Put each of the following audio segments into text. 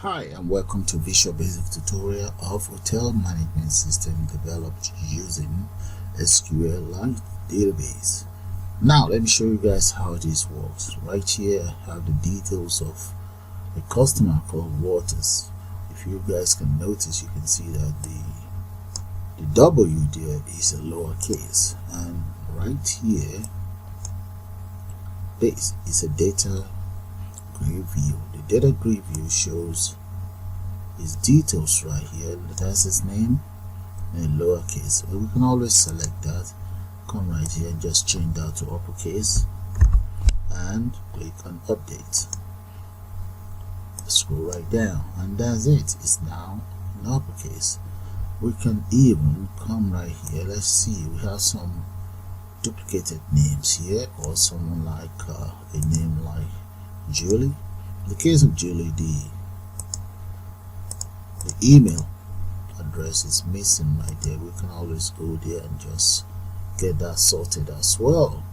Hi and welcome to Visual Basic tutorial of hotel management system developed using SQLite Database. Now let me show you guys how this works. Right here I have the details of a customer called Waters. If you guys can notice, you can see that the W there is a lowercase, and right here this is a data grid view. The data grid view shows his details right here. That's his name in lowercase. We can always select that, come right here and just change that to uppercase and click on update. Scroll right down and that's it. It's now in uppercase. We can even come right here. Let's see, we have some duplicated names here, or someone like a name like Julie. In the case of Julie, the email address is missing right there. We can always go there and just get that sorted as well.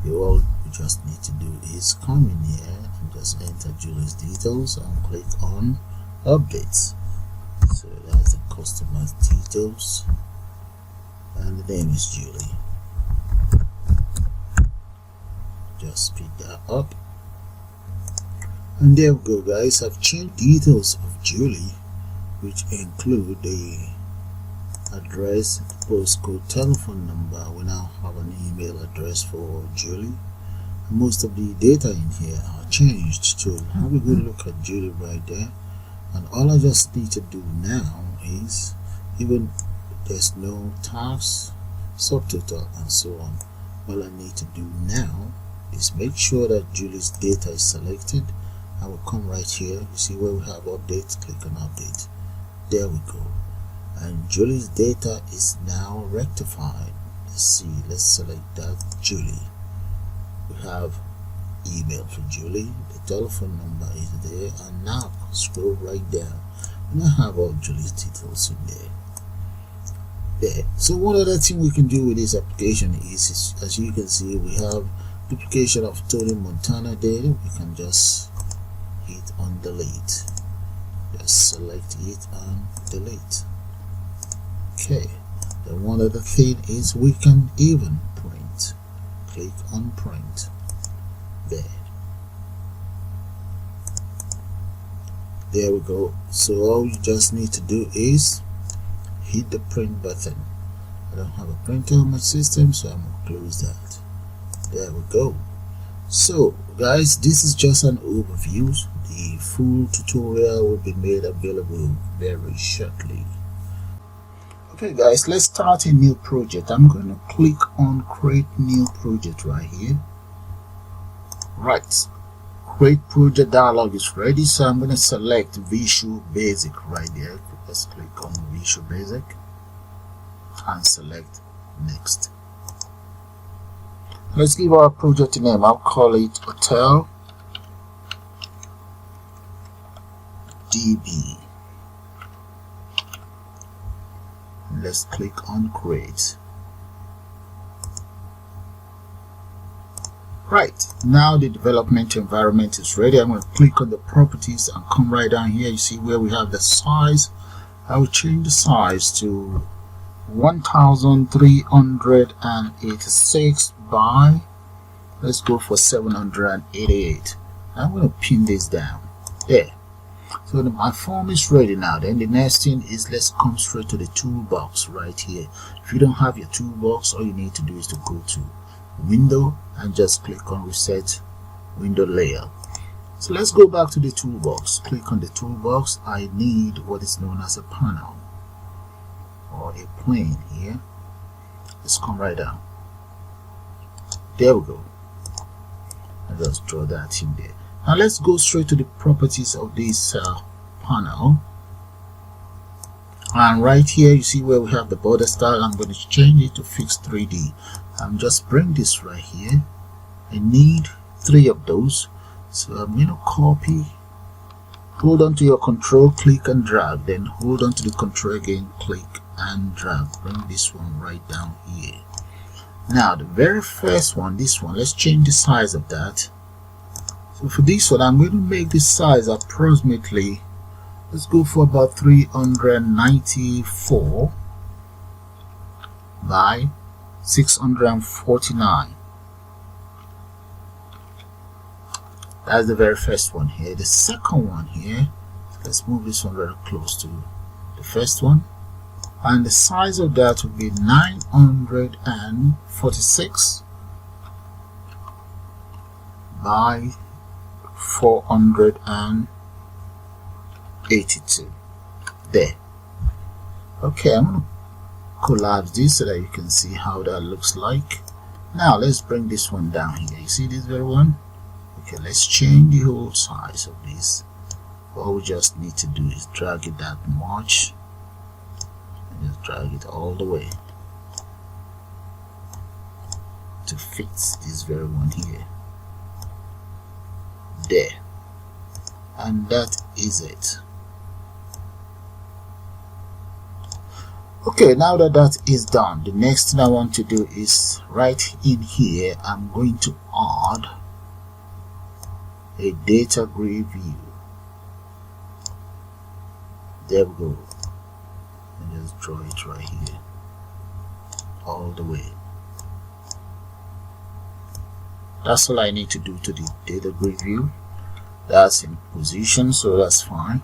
All we just need to do is come in here and just enter Julie's details and click on updates. So that's the customer's details and the name is Julie. Just speed that up and there we go, guys. I've changed details of Julie, which include the address, postcode, telephone number. We now have an email address for Julie. Most of the data in here are changed. So have a good look at Julie right there, and all I just need to do now is, even there's no tax, subtotal and so on, all I need to do now is make sure that Julie's data is selected. I will come right here, you see where we have update, click on update. There we go, and Julie's data is now rectified. Let's see, let's select that Julie. We have email for Julie, the telephone number is there, and now scroll right down and I have all Julie's details in there. So one other thing we can do with this application is as you can see, we have duplication of Tony Montana data. We can just hit on delete. Just select it and delete. Okay, then one other thing is we can even print. Click on print. There we go. So all you just need to do is hit the print button. I don't have a printer on my system, so I'm gonna close that. There we go. So guys, this is just an overview. The full tutorial will be made available very shortly. Okay guys, let's start a new project. I'm going to click on create new project right here. Right, create project dialog is ready, so I'm going to select Visual Basic right there. Let's click on Visual Basic and select next. Let's give our project a name. I'll call it Hotel DB. Let's click on create. Right, now the development environment is ready. I'm going to click on the properties and come right down here. You see where we have the size. I will change the size to 1386 by, let's go for 788. I'm going to pin this down there. So my form is ready now. Then the next thing is, let's come straight to the toolbox right here. If you don't have your toolbox, all you need to do is to go to window and just click on reset window layer. So let's go back to the toolbox. Click on the toolbox. I need what is known as a panel or a plane here. Let's come right down. There we go. And just draw that in there. Now let's go straight to the properties of this panel, and right here you see where we have the border style. I'm going to change it to fixed 3D. I'm just bring this right here. I need 3 of those, so I'm going to copy, hold on to your control, click and drag, then hold on to the control again, click and drag. Bring this one right down here. Now the very first one, this one, let's change the size of that. So for this one, I'm going to make the size approximately Let's go for about 394 by 649. That's the very first one here. The second one here, let's move this one very close to the first one, and the size of that would be 946 by 482. There. Okay, I'm going to collapse this so that you can see how that looks like. Now let's bring this one down here. You see this very one? Okay, let's change the whole size of this. All we just need to do is drag it that much and just drag it all the way to fit this very one here. There. And that is it. Okay, now that that is done, the next thing I want to do is right in here I'm going to add a data grid view. There we go. And just draw it right here all the way. That's all I need to do to the data grid view. That's in position, so that's fine.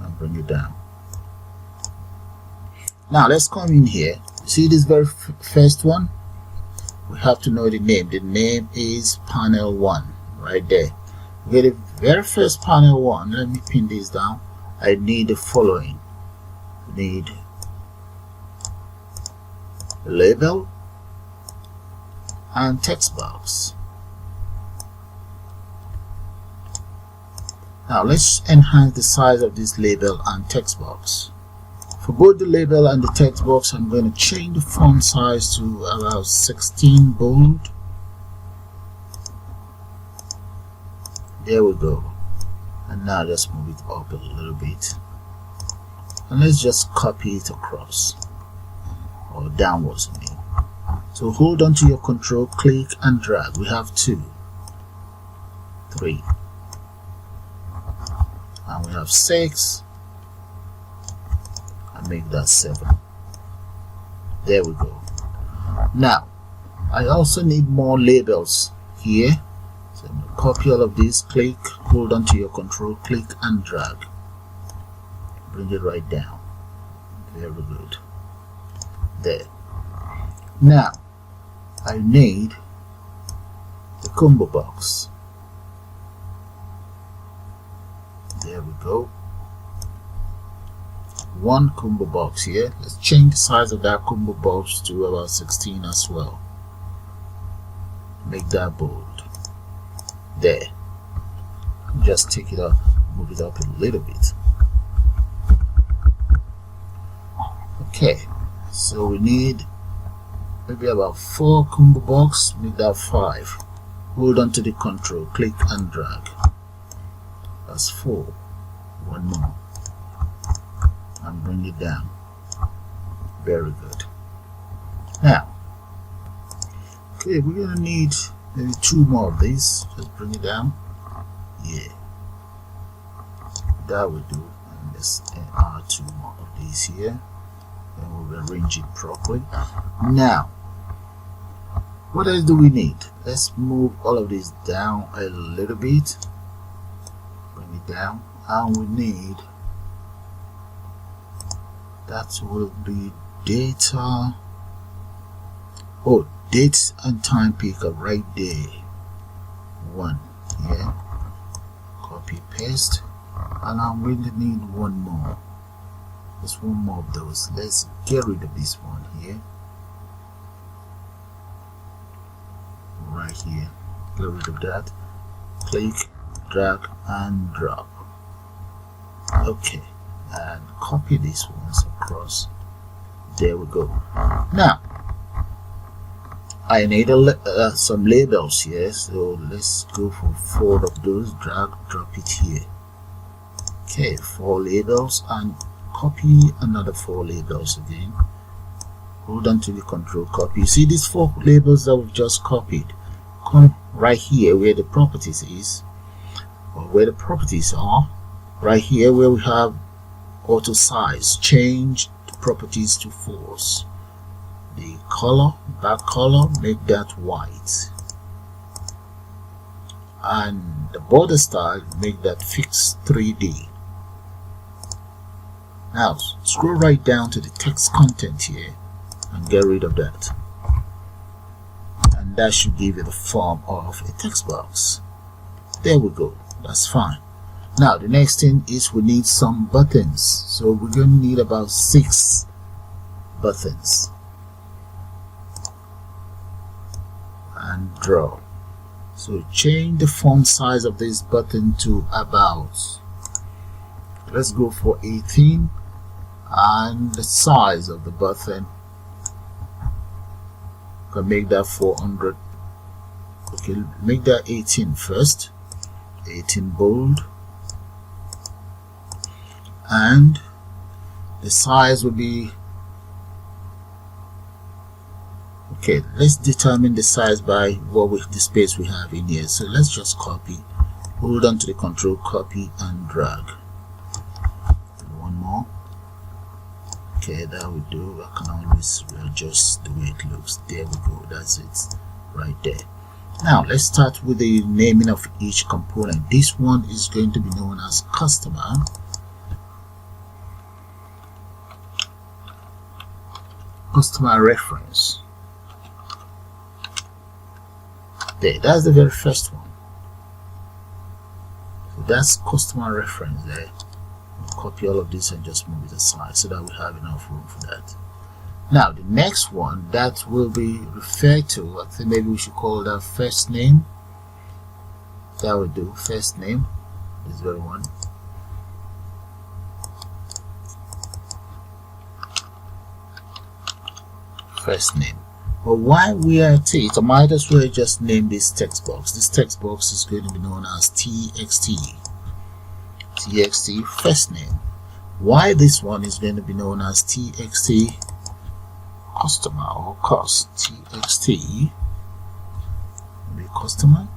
And bring it down. Now let's come in here. See this very first one? We have to know the name. The name is panel 1 right there. Okay, the very first panel 1, let me pin this down. I need the following. I need a label and text box. Now let's enhance the size of this label and text box. For both the label and the text box, I'm going to change the font size to about 16 bold. There we go. And now let's move it up a little bit. And let's just copy it across. Or downwards, I mean. So hold on to your control, click and drag. We have 2, 3. And we have 6. And make that 7. There we go. Now, I also need more labels here. So I'm going to copy all of this, click, hold on to your control, click and drag. Bring it right down. Very good. There. Now, I need the combo box. There we go. One combo box here. Let's change the size of that combo box to about 16 as well. Make that bold. There. Just take it up, move it up a little bit. Okay, so we need maybe about 4 combo box. Make that 5. Hold on to the control, click and drag. That's 4. One more. And bring it down. Very good. Now, okay, we're gonna need maybe 2 more of these. Just bring it down. Yeah, that will do. And let's add 2 more of these here. And we'll arrange it properly. Now, what else do we need? Let's move all of this down a little bit. Bring it down, and we need, that will be data, oh, date and time picker right there. 1 here, copy paste, and I'm going to need 1 more. Just 1 more of those. Let's get rid of this one here, right here. Get rid of that, click, drag and drop. Okay, and copy these ones across. There we go. Now I need some labels here, so let's go for 4 of those. Drag, drop it here. Okay, 4 labels, and copy another 4 labels again. Hold on to the control, copy. You see these 4 labels that we've just copied? Come right here where the properties is, or where the properties are, right here where we have auto size, change the properties to false. The color, back color, make that white, and the border style, make that fixed 3D. Now scroll right down to the text content here and get rid of that, and that should give you the form of a text box. There we go, that's fine. Now the next thing is we need some buttons, so we're going to need about 6 buttons. And draw. So change the font size of this button to about, let's go for 18, and the size of the button, can make that 400. Okay, make that 18 first, 18 bold, and the size will be, okay, let's determine the size by the space we have in here. So let's just copy, hold on to the control, copy and drag. And one more. Okay, that will do. I can always adjust the way it looks. There we go, that's it right there. Now let's start with the naming of each component. This one is going to be known as customer. Customer reference. There, that's the very first one. So that's customer reference there. We'll copy all of this and just move it aside so that we have enough room for that. Now the next one that will be referred to, I think maybe we should call that first name. That will do, first name, this very one. First name. But while we are at it, I might as well just name this text box. This text box is going to be known as txt. Txt first name. Why this one is going to be known as txt customer or cost. Txt maybe customer.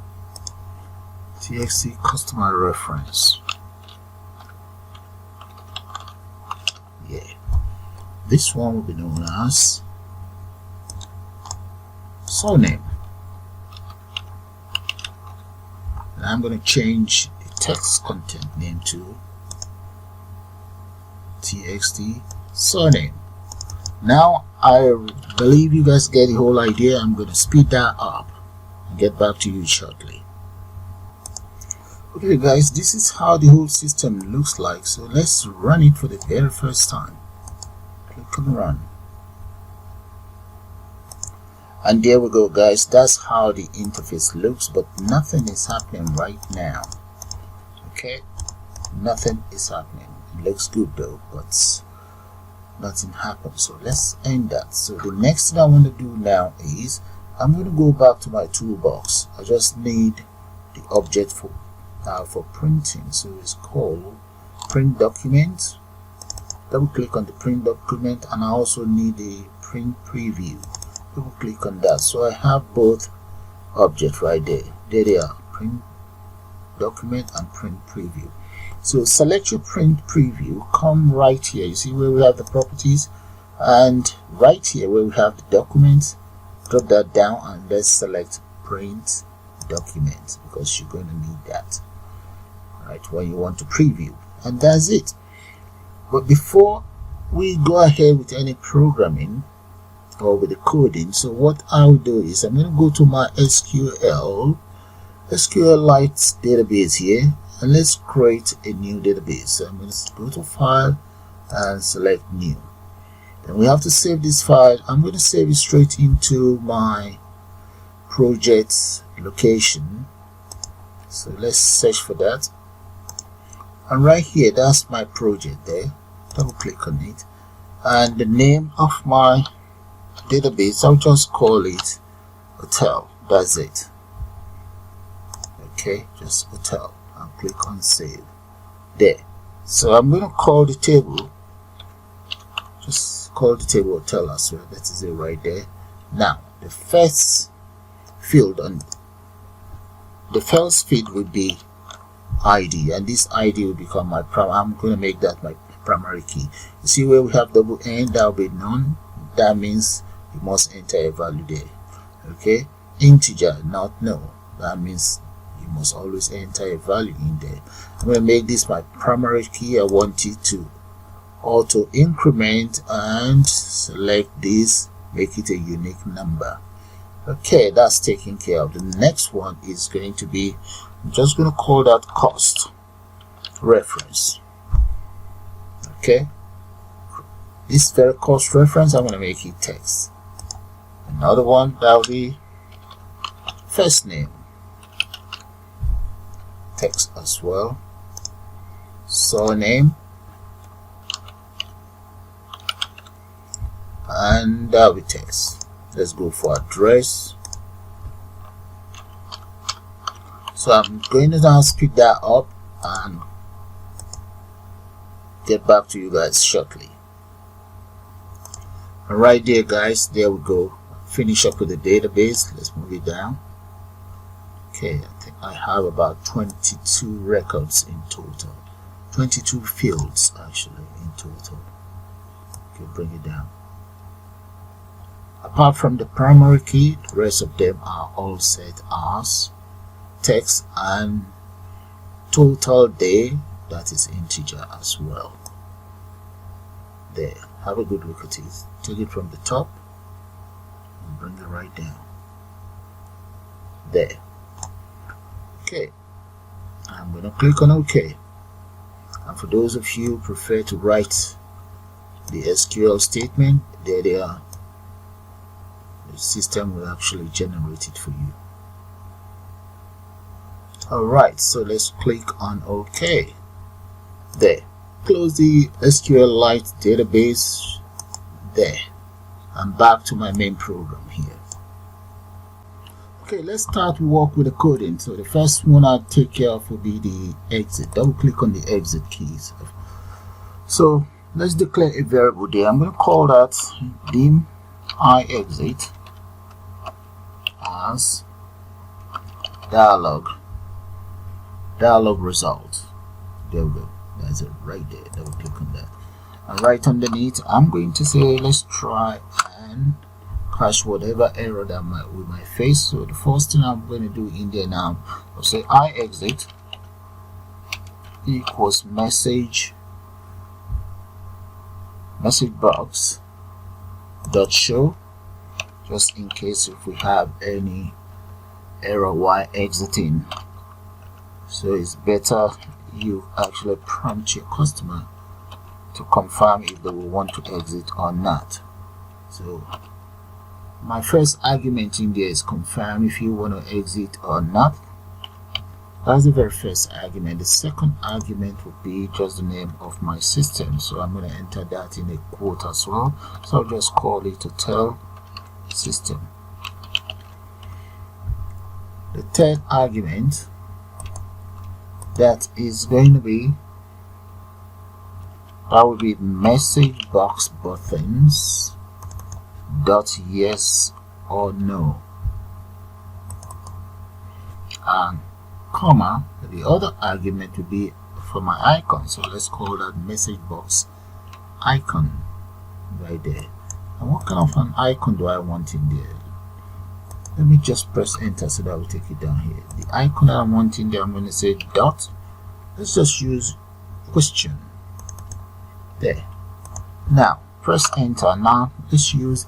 Txt customer reference. Yeah. This one will be known as surname. And I'm going to change the text content name to txt surname. Now I believe you guys get the whole idea. I'm going to speed that up and get back to you shortly. Okay guys, this is how the whole system looks like. So let's run it for the very first time. Click on run. And there we go guys, that's how the interface looks, but nothing is happening right now. Okay, nothing is happening. It looks good though, but nothing happened. So let's end that. So the next thing I want to do now is I'm going to go back to my toolbox. I just need the object for printing. So it's called print document. Double click on the print document, and I also need the print preview. Double click on that. So I have both objects right there. There they are, print document and print preview. So select your print preview, come right here. You see where we have the properties, and right here where we have the document, drop that down and let's select print document, because you're going to need that right when you want to preview. And that's it. But before we go ahead with any programming or with the coding, so what I'll do is I'm going to go to my SQLite database here, and let's create a new database. So I'm going to go to file and select new. Then we have to save this file. I'm going to save it straight into my project location. So let's search for that, and right here that's my project there. Double click on it, and the name of my database, I'll just call it hotel. That's it. Okay, just hotel, and click on save. There. So I'm going to call the table, just call the table hotel as well. That is it right there. Now the first field would be ID, and this ID will become my I'm going to make that my primary key. You see where we have double N, that will be none. That means you must enter a value there. Okay, integer, not no. That means you must always enter a value in there. I'm going to make this my primary key. I want it to auto increment and select this, make it a unique number. Okay, that's taken care of. The next one is going to be, I'm just going to call that cost reference. Okay, this very cost reference, I'm going to make it text. Another one, that will be first name, text as well. Surname, and that will be text. Let's go for address. So I'm going to now speed that up and get back to you guys shortly. Alright there guys, there we go. Finish up with the database. Let's move it down. Okay, I think I have about 22 records in total. 22 fields actually in total. Okay, bring it down. Apart from the primary key, the rest of them are all set as text and total day, that is integer as well. There, have a good look at it. Take it from the top and bring it right down. There. Okay, I'm going to click on OK. And for those of you who prefer to write the SQL statement, there they are. The system will actually generate it for you. Alright, so let's click on OK. There. Close the SQLite database. There. I'm back to my main program here. Okay, let's start work with the coding. So the first one I'll take care of will be the exit. Double click on the exit keys. So let's declare a variable there. I'm going to call that dim iExit as dialog result. There we go. That's it right there. Double click on that. And right underneath, I'm going to say let's try and catch whatever error that we might face. So the first thing I'm going to do in there now, I'll say iExit equals message box dot show, just in case if we have any error while exiting. So it's better you actually prompt your customer to confirm if they will want to exit or not. So my first argument in there is confirm if you want to exit or not. That's the very first argument. The second argument would be just the name of my system, so I'm going to enter that in a quote as well. So I'll just call it hotel system. The third argument, that is going to be, that will be message box buttons dot yes or no, and comma, the other argument will be for my icon. So let's call that message box icon right there. And what kind of an icon do I want in there? Let me just press enter so that will take it down here. The icon that I want in there, I'm going to say dot. Let's just use question. There. Now press enter. Now let's use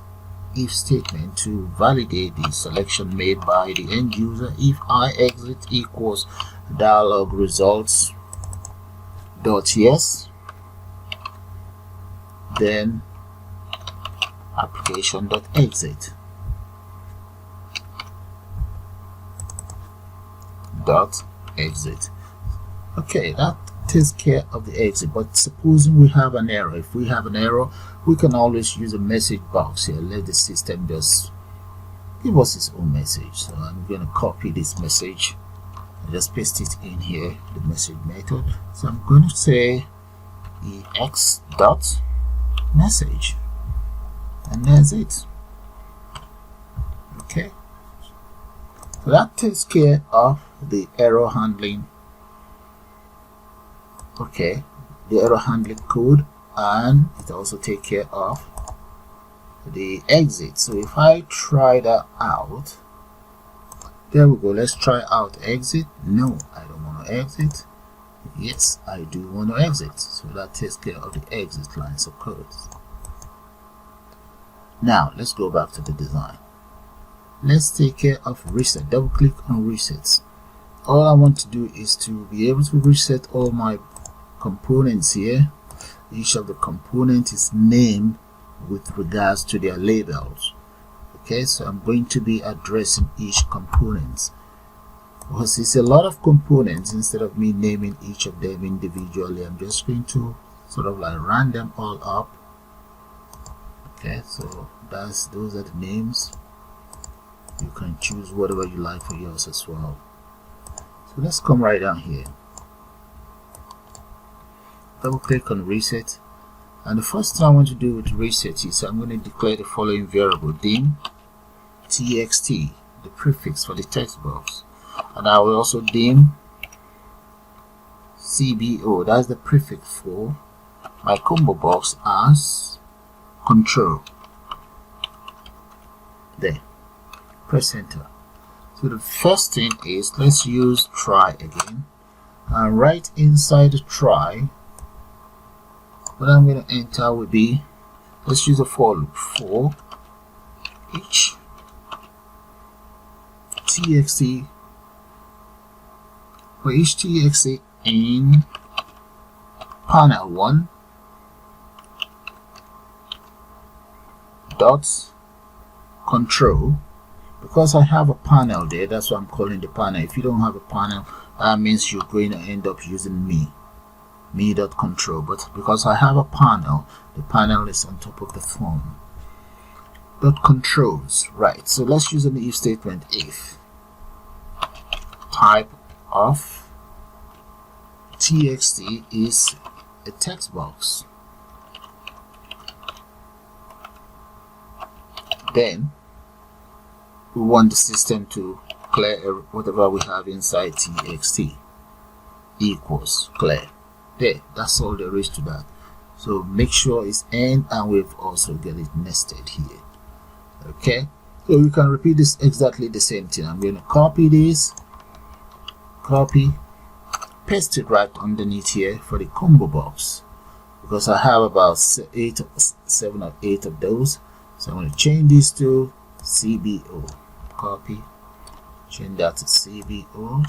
if statement to validate the selection made by the end user. If iExit equals dialog results dot yes, then application dot exit dot exit. Okay, that takes care of the exit. But supposing we have an error, if we have an error, we can always use a message box here. Let the system just give us its own message. So I'm going to copy this message and just paste it in here, the message method. So I'm going to say ex dot message, and that's it. Okay, so that takes care of the error handling Okay, the error handling code, and it also take care of the exit. So if I try that out, there we go. Let's try out exit. No, I don't want to exit. Yes, I do want to exit. So that takes care of the exit lines of code. Now let's go back to the design. Let's take care of reset. Double click on resets. All I want to do is to be able to reset all my components here. Each of the components is named with regards to their labels. Okay, so I'm going to be addressing each component because it's a lot of components. Instead of me naming each of them individually, I'm just going to sort of like run them all up. Okay, so those are the names. You can choose whatever you like for yours as well. So let's come right down here, double click on reset, and the first thing I want to do with reset is I'm going to declare the following variable: dim txt, the prefix for the text box, and I will also dim cbo, that's the prefix for my combo box, as control. There, press enter. So the first thing is, let's use try again, and right inside the try, what I'm going to enter will be, let's use a for loop, for each txt, in panel 1 dot control. Because I have a panel there, that's why I'm calling the panel. If you don't have a panel, that means you're going to end up using me.control. But because I have a panel, the panel is on top of the form. Dot controls, right? So let's use an if statement. If type of txt is a text box, then we want the system to clear whatever we have inside txt equals clear. There, that's all there is to that. So make sure it's end, and we've also got it nested here. Okay, so you can repeat this exactly the same thing. I'm going to copy this, paste it right underneath here for the combo box, because I have about 7 or 8 of those. So I'm going to change this to CBO. Copy, change that to CBO,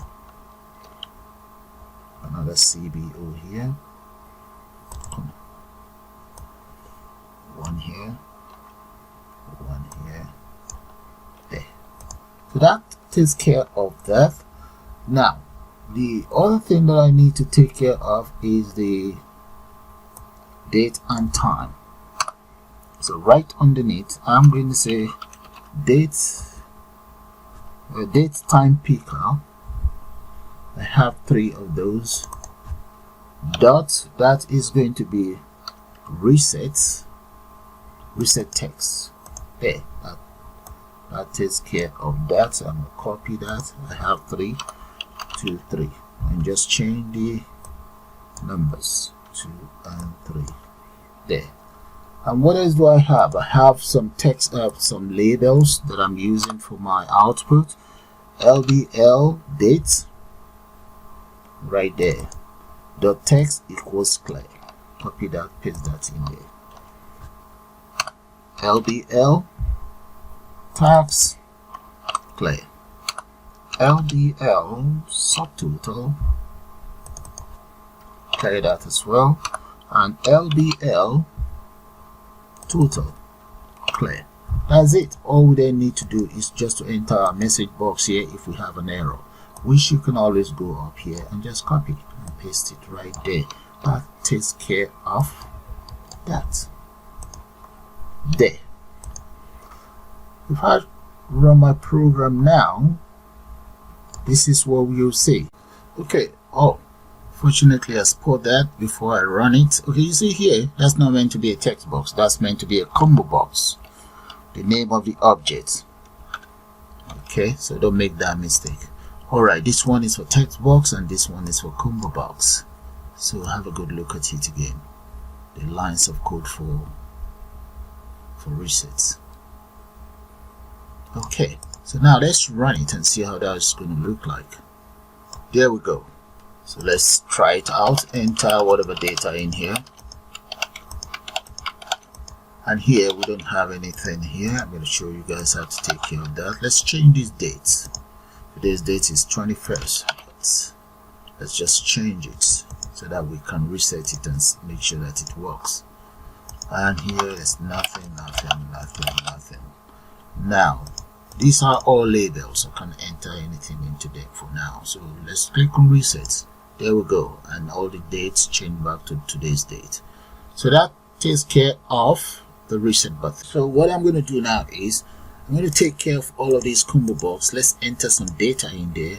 another CBO here, one here, there. So that takes care of that. Now the other thing that I need to take care of is the date and time. So right underneath, I'm going to say date time picker. I have 3 of those. Dot, that is going to be reset text. There, that takes care of that. So I'm going to copy that. I have 3, 2, 3, and just change the numbers 2 and 3 there. And what else do I have? I have some text, some labels that I'm using for my output. LBL date right there. Dot text equals clear. Copy that, paste that in there. LBL tax clear. LBL subtotal, clear that as well. And LBL total, clear. That's it. All we then need to do is just to enter our message box here if we have an error, which you can always go up here and just copy and paste it right there. That takes care of that. There. If I run my program now, this is what we'll see. Okay, oh, fortunately I spot that before I run it. Okay, you see here, that's not meant to be a text box, that's meant to be a combo box, the name of the object. Okay, so don't make that mistake. Alright, this one is for text box and this one is for combo box. So have a good look at it again, the lines of code for resets. Okay, so now let's run it and see how that's going to look like. There we go. So let's try it out. Enter whatever data in here, and here we don't have anything here. I'm going to show you guys how to take care of that. Let's change these dates. Today's date is 21st. Let's just change it so that we can reset it and make sure that it works. And here is nothing. Now these are all labels, I can't enter anything into them for now. So let's click on reset. There we go, and all the dates change back to today's date. So that takes care of the reset button. So what I'm going to do now is I'm going to take care of all of these combo box. Let's enter some data in there.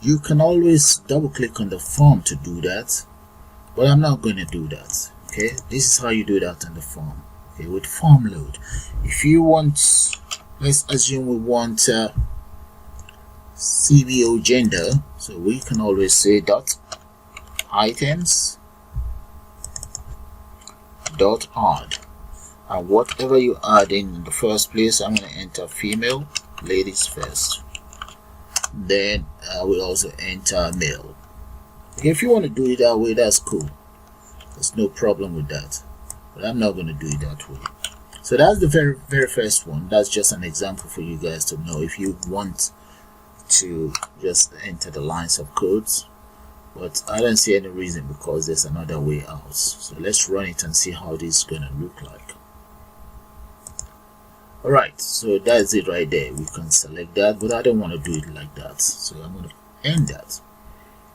You can always double click on the form to do that, but I'm not going to do that. Okay, this is how you do that on the form. Okay, with form load, if you want, let's assume we want CBO gender, so we can always say dot items dot add, and whatever you add in the first place, I'm going to enter female, ladies first, then I will also enter male. Okay, if you want to do it that way, that's cool, there's no problem with that, but I'm not going to do it that way. So that's the very first one. That's just an example for you guys to know if you want to just enter the lines of codes, but I don't see any reason because there's another way out. So let's run it and see how this is going to look like. Alright, so that's it right there. We can select that, but I don't want to do it like that, so I'm going to end that.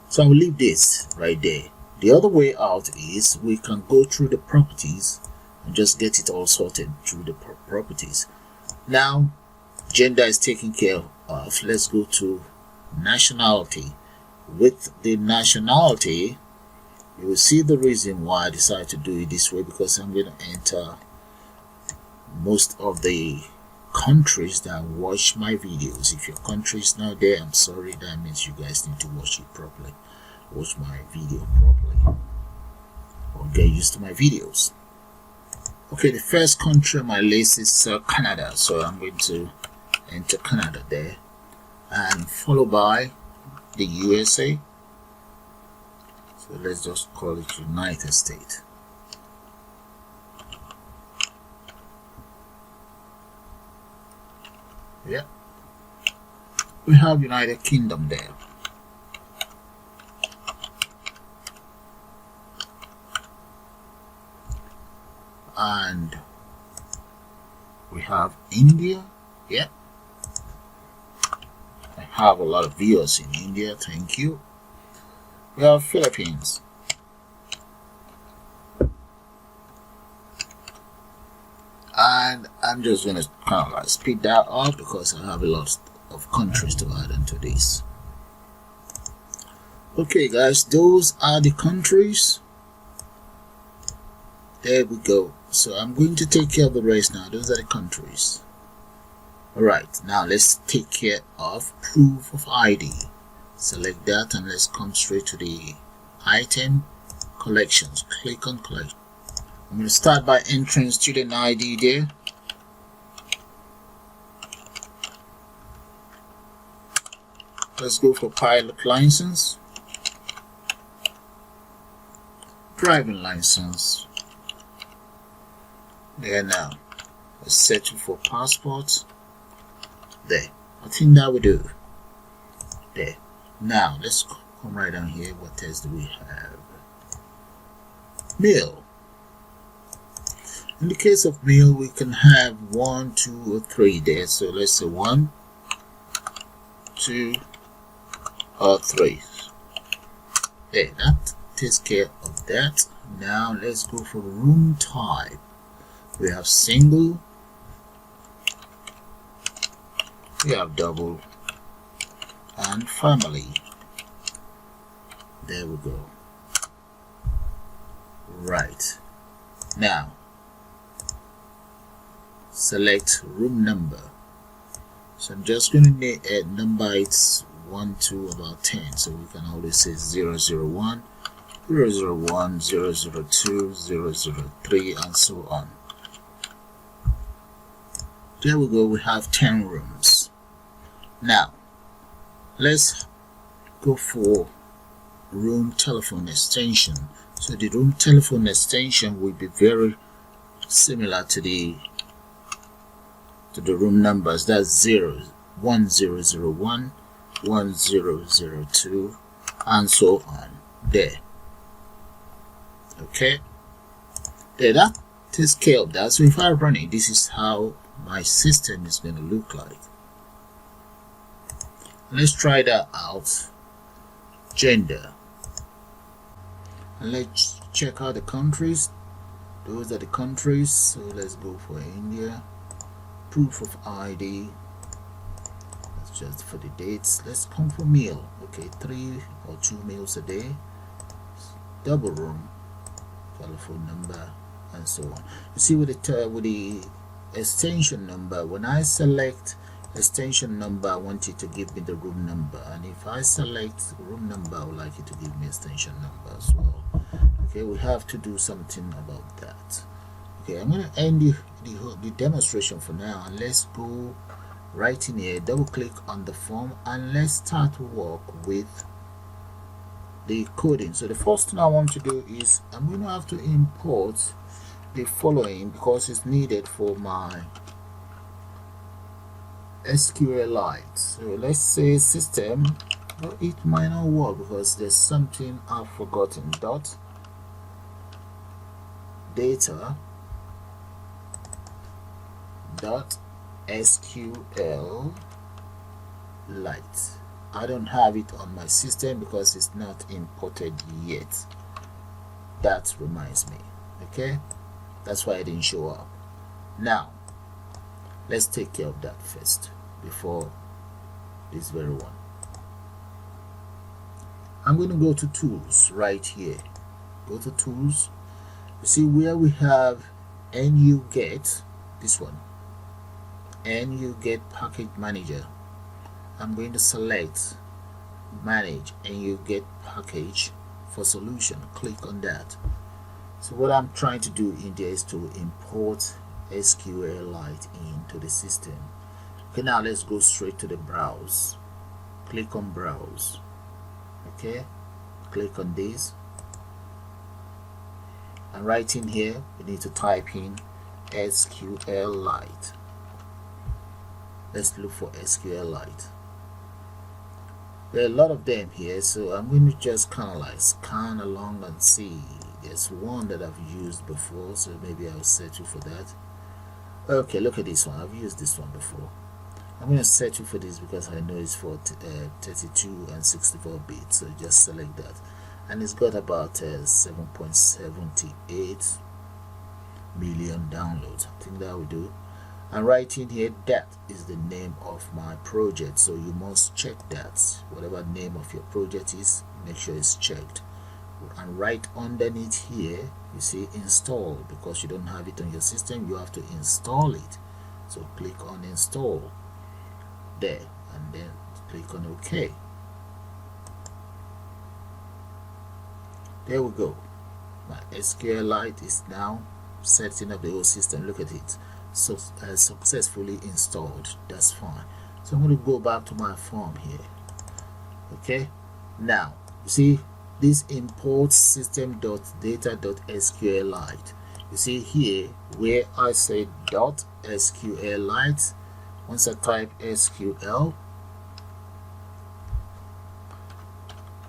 So I will leave this right there. The other way out is we can go through the properties and just get it all sorted through the properties. Now gender is taken care of. Let's go to nationality. With the nationality, you will see the reason why I decided to do it this way, because I'm going to enter most of the countries that watch my videos. If your country is not there, I'm sorry, that means you guys need to watch it properly, watch my video properly, or get used to my videos. Okay, the first country on my list is Canada, so I'm going to enter Canada there, and followed by the USA. So let's just call it United States. Yeah, we have United Kingdom there. And we have India. Yeah, I have a lot of viewers in India, thank you. We have Philippines. And I'm just going to kind of like speed that up because I have a lot of countries to add into this. Okay guys, those are the countries. There we go. So I'm going to take care of the rest now. Those are the countries. Alright, now let's take care of proof of ID. Select that and let's come straight to the item collections. Click on collection. I'm going to start by entering student ID there. Let's go for pilot license, driving license. There now. Let's settle for passport. There. I think that will do. There. Now let's come right down here. What else do we have? Mail. In the case of mail, we can have 1, 2, or 3 there. So let's say 1, 2, or 3. There, that takes care of that. Now let's go for room type. We have single, we have double, and family. There we go. Right. Now select room number. So I'm just going to number it's 1 to about 10, so we can always say 001. 001, 002, 003, and so on. There we go, we have 10 rooms. Now let's go for room telephone extension. So the room telephone extension will be very similar to the room numbers. That's 1001, 1002, and so on. There. Okay, there, that takes care of that. So if I run it, this is how my system is going to look like. Let's try that out. Gender, and let's check out the countries. Those are the countries, so let's go for India. Proof of ID, that's just for the dates. Let's come for meal. Okay, 3 or 2 meals a day. Double room, telephone number, and so on. You see, with the extension number, when I select extension number, I want it to give me the room number, and if I select room number, I would like it to give me extension number as well. Okay, we have to do something about that. Okay, I'm going to end the demonstration for now, and let's go right in here, double click on the form, and let's start to work with the coding. So the first thing I want to do is I'm going to have to import the following because it's needed for my SQLite. So let's say system, well, it might not work because there's something I've forgotten. Dot data dot SQLite. I don't have it on my system because it's not imported yet. That reminds me. Okay, that's why it didn't show up. Now let's take care of that first before this very one. I'm going to go to tools right here. Go to tools. You see where we have NuGet, this one, NuGet package manager. I'm going to select manage NuGet package for solution. Click on that. So what I'm trying to do in there is to import SQLite into the system. Okay, now let's go straight to the browse. Click on browse. Okay, click on this, and right in here we need to type in SQLite. Let's look for SQLite. There are a lot of them here, so I'm going to just kind of like scan along and see. There's one that I've used before, so maybe I'll settle for that. Okay, look at this one. I've used this one before. I'm going to settle for this because I know it's for 32 and 64 bits, so just select that. And it's got about 7.78 million downloads. I think that will do. And right in here, that is the name of my project, so you must check that. Whatever name of your project is, make sure it's checked. And right underneath here, you see install. Because you don't have it on your system, you have to install it. So click on install there, and then click on OK. There we go. My SQLite is now setting up the whole system. Look at it. So successfully installed. That's fine. So I'm going to go back to my form here. Okay, now you see this import system.data.SQLite. You see here where I say .SQLite. Once I type SQL,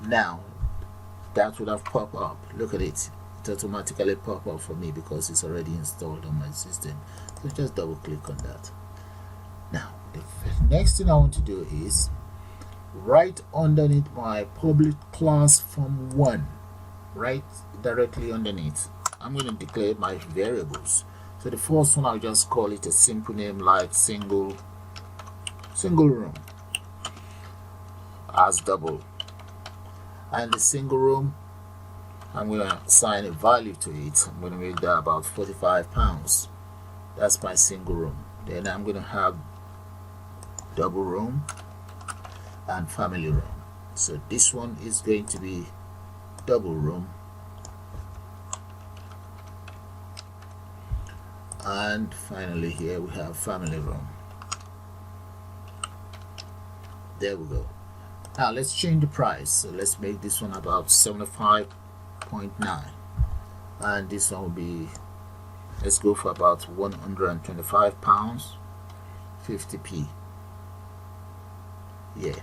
now that would have popped up. Look at it. It automatically pop up for me because it's already installed on my system. So just double click on that. Now the next thing I want to do is right underneath my public class form1, right directly underneath, I'm going to declare my variables. So the first one, I'll just call it a simple name like single room as double, and the single room, I'm going to assign a value to it. I'm going to make that about £45. That's my single room. Then I'm going to have double room and family room. So this one is going to be double room, And finally here we have family room. There we go. Now let's change the price. So let's make this one about 75.9, and this one will be, let's go for about £125, 50p. Yeah.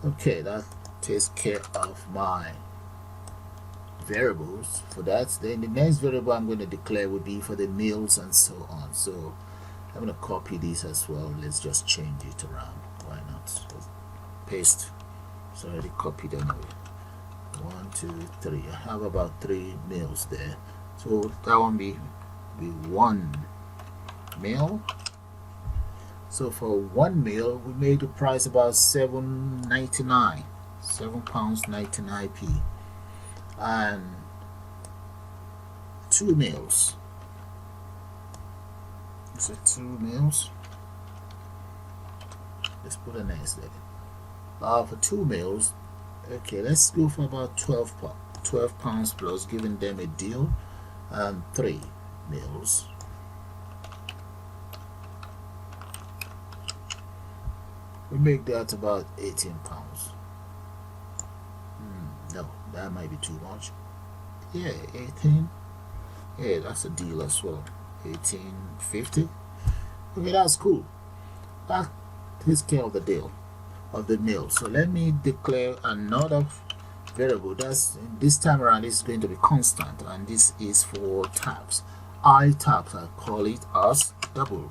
Okay, that takes care of my variables for that. Then the next variable I'm going to declare would be for the meals and so on. So I'm going to copy this as well. Let's just change it around. Why not? Let's paste. It's already copied anyway. 1, 2, 3. I have about 3 meals there. So that one be 1 meal. So for 1 meal, we made the price about £7.99, £7.99p, and 2 meals. Is it 2 meals? Let's put an S there. For 2 meals, okay, let's go for about £12 plus, giving them a deal, and 3 meals. We make that about £18. No, that might be too much. Yeah, 18. Yeah, that's a deal as well. 18.50. Okay, that's cool. That takes care of the deal of the meal. So let me declare another variable. That's, this time around, is going to be constant, and this is for tabs. Tabs, I call it as double,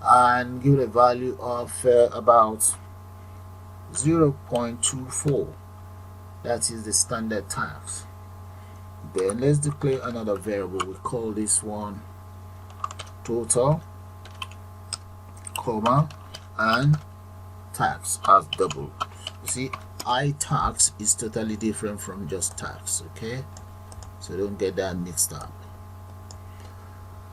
and give it a value of about 0.24. that is the standard tabs. Then let's declare another variable. We call this one total, comma, and tax as double. You see, tax is totally different from just tax. Okay, so don't get that mixed up.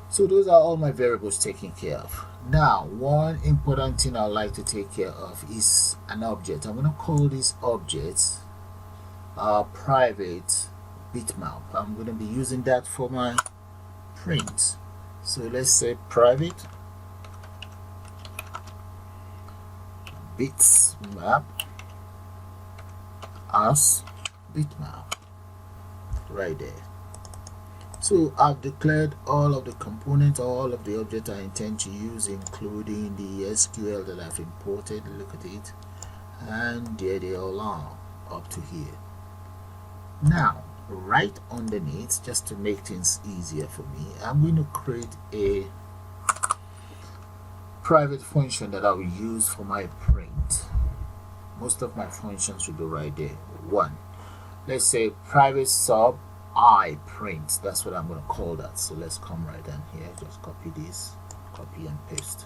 So those are all my variables taken care of. Now, one important thing I like to take care of is an object. I'm going to call this object private bitmap. I'm going to be using that for my print. So let's say private bitmap as bitmap right there. So I've declared all of the components, all of the objects I intend to use, including the SQL that I've imported. Look at it, and there they all are up to here. Now, right underneath, just to make things easier for me, I'm going to create a private function that I will use for my print. Most of my functions will be right there. One, let's say private sub I print. That's what I'm going to call that. So let's come right down here, just copy this, copy and paste.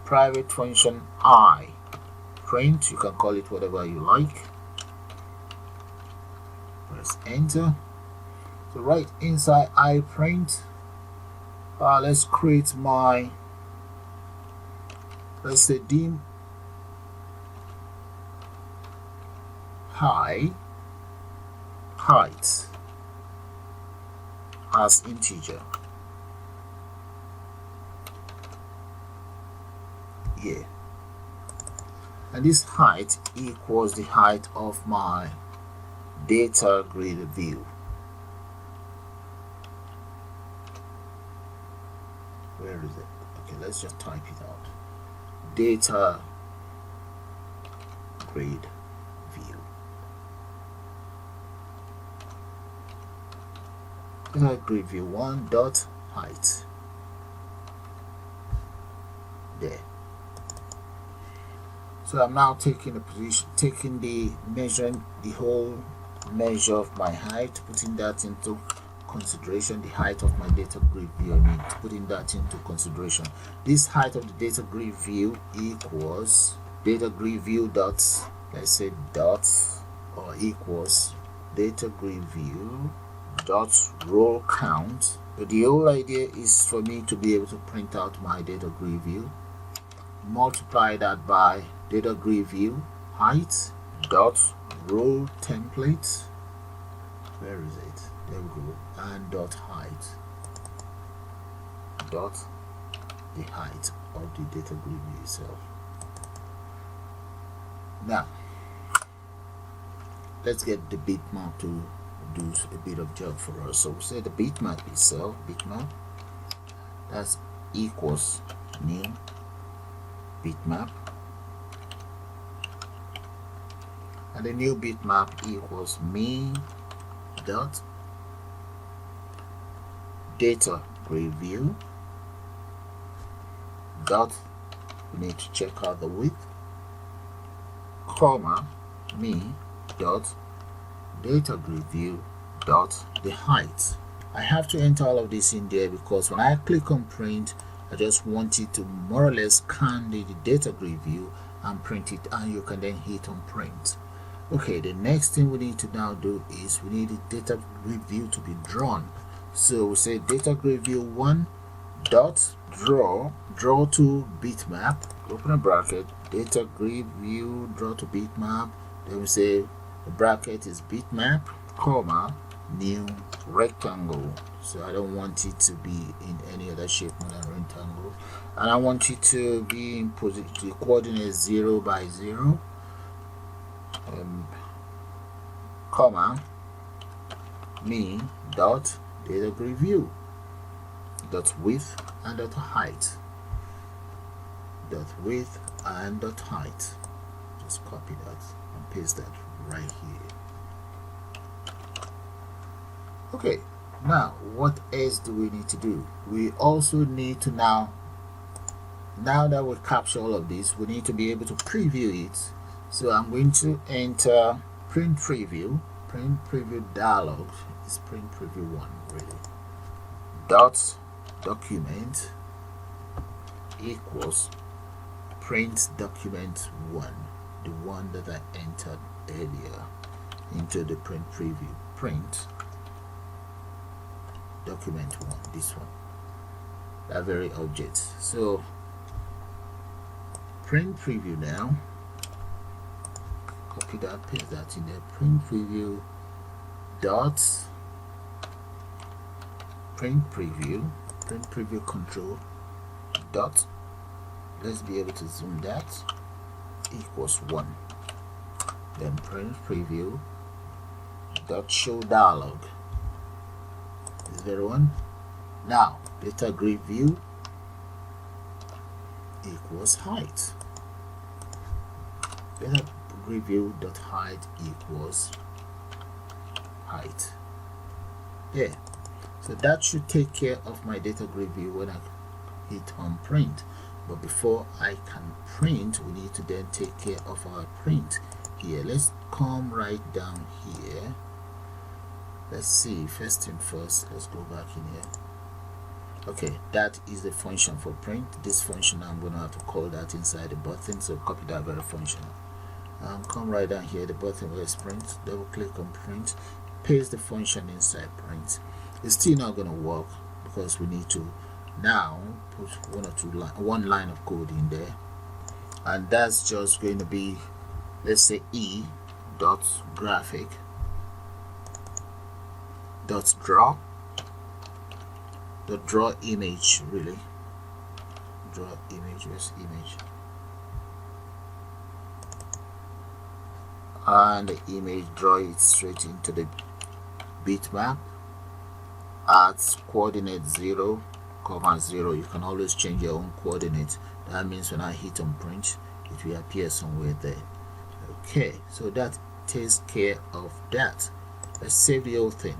Private function I print, you can call it whatever you like. Press enter. So right inside I print, let's create my, let's say dim height as integer. Yeah, and this height equals the height of my data grid view. Where is it? Okay, let's just type it out. Data grid view. Data grid view 1 dot height. There. So I'm now taking the position, taking the measuring the whole measure of my height, putting that into consideration. The height of my data grid view, I mean, putting that into consideration. This height of the data grid view equals data grid view dot, let's say dot, or equals data grid view dot row count. But the whole idea is for me to be able to print out my data grid view. Multiply that by data grid view height dot row template Where is it? There we go. And dot height. Dot the height of the data grid view itself. Now let's get the bitmap to do a bit of job for us. So we say the bitmap itself, bitmap, that's equals new bitmap, and the new bitmap equals me dot data grid view dot, we need to check out the width, comma, me dot data grid view dot the height. I have to enter all of this in there because when I click on print, I just want it to more or less scan the data grid view and print it, and you can then hit on print. Okay, the next thing we need to now do is we need the data grid view to be drawn. So we say data grid view 1 dot draw to bitmap, open a bracket, data grid view draw to bitmap, then we say the bracket is bitmap, comma, new rectangle. So I don't want it to be in any other shape more than rectangle, and I want it to be in position, the coordinates 0 by 0, comma, me dot data grid view dot width and dot height, dot width and dot height. Just copy that and paste that right here. Okay, now what else do we need to do? We also need to now that we capture all of this, we need to be able to preview it. So I'm going to enter print preview dialog, is print preview 1 really, dot document equals print document 1, the one that I entered earlier into the print preview, print document 1, this one, that very object. So print preview now, copy that, paste that in there, print preview dot print preview control dot, let's be able to zoom that, equals 1, then print preview dot show dialog, this very one. Now data grid view equals height, data grid view dot height equals height. Yeah, so that should take care of my data grid view when I hit on print. But before I can print, we need to then take care of our print here. Let's come right down here. Let's see, first thing first, let's go back in here. Okay, that is the function for print. This function, I'm going to have to call that inside the button, so copy that very function. Come right down here, the button where it's print, double click on print, paste the function inside print. It's still not going to work because we need to now put one line of code in there, and that's just going to be, let's say, e dot graphic dot draw image, really draw image, where's image, and the image, draw it straight into the bitmap at coordinate 0, 0. You can always change your own coordinates. That means when I hit on print, it will appear somewhere there. Okay, so that takes care of that. Let's save the whole thing.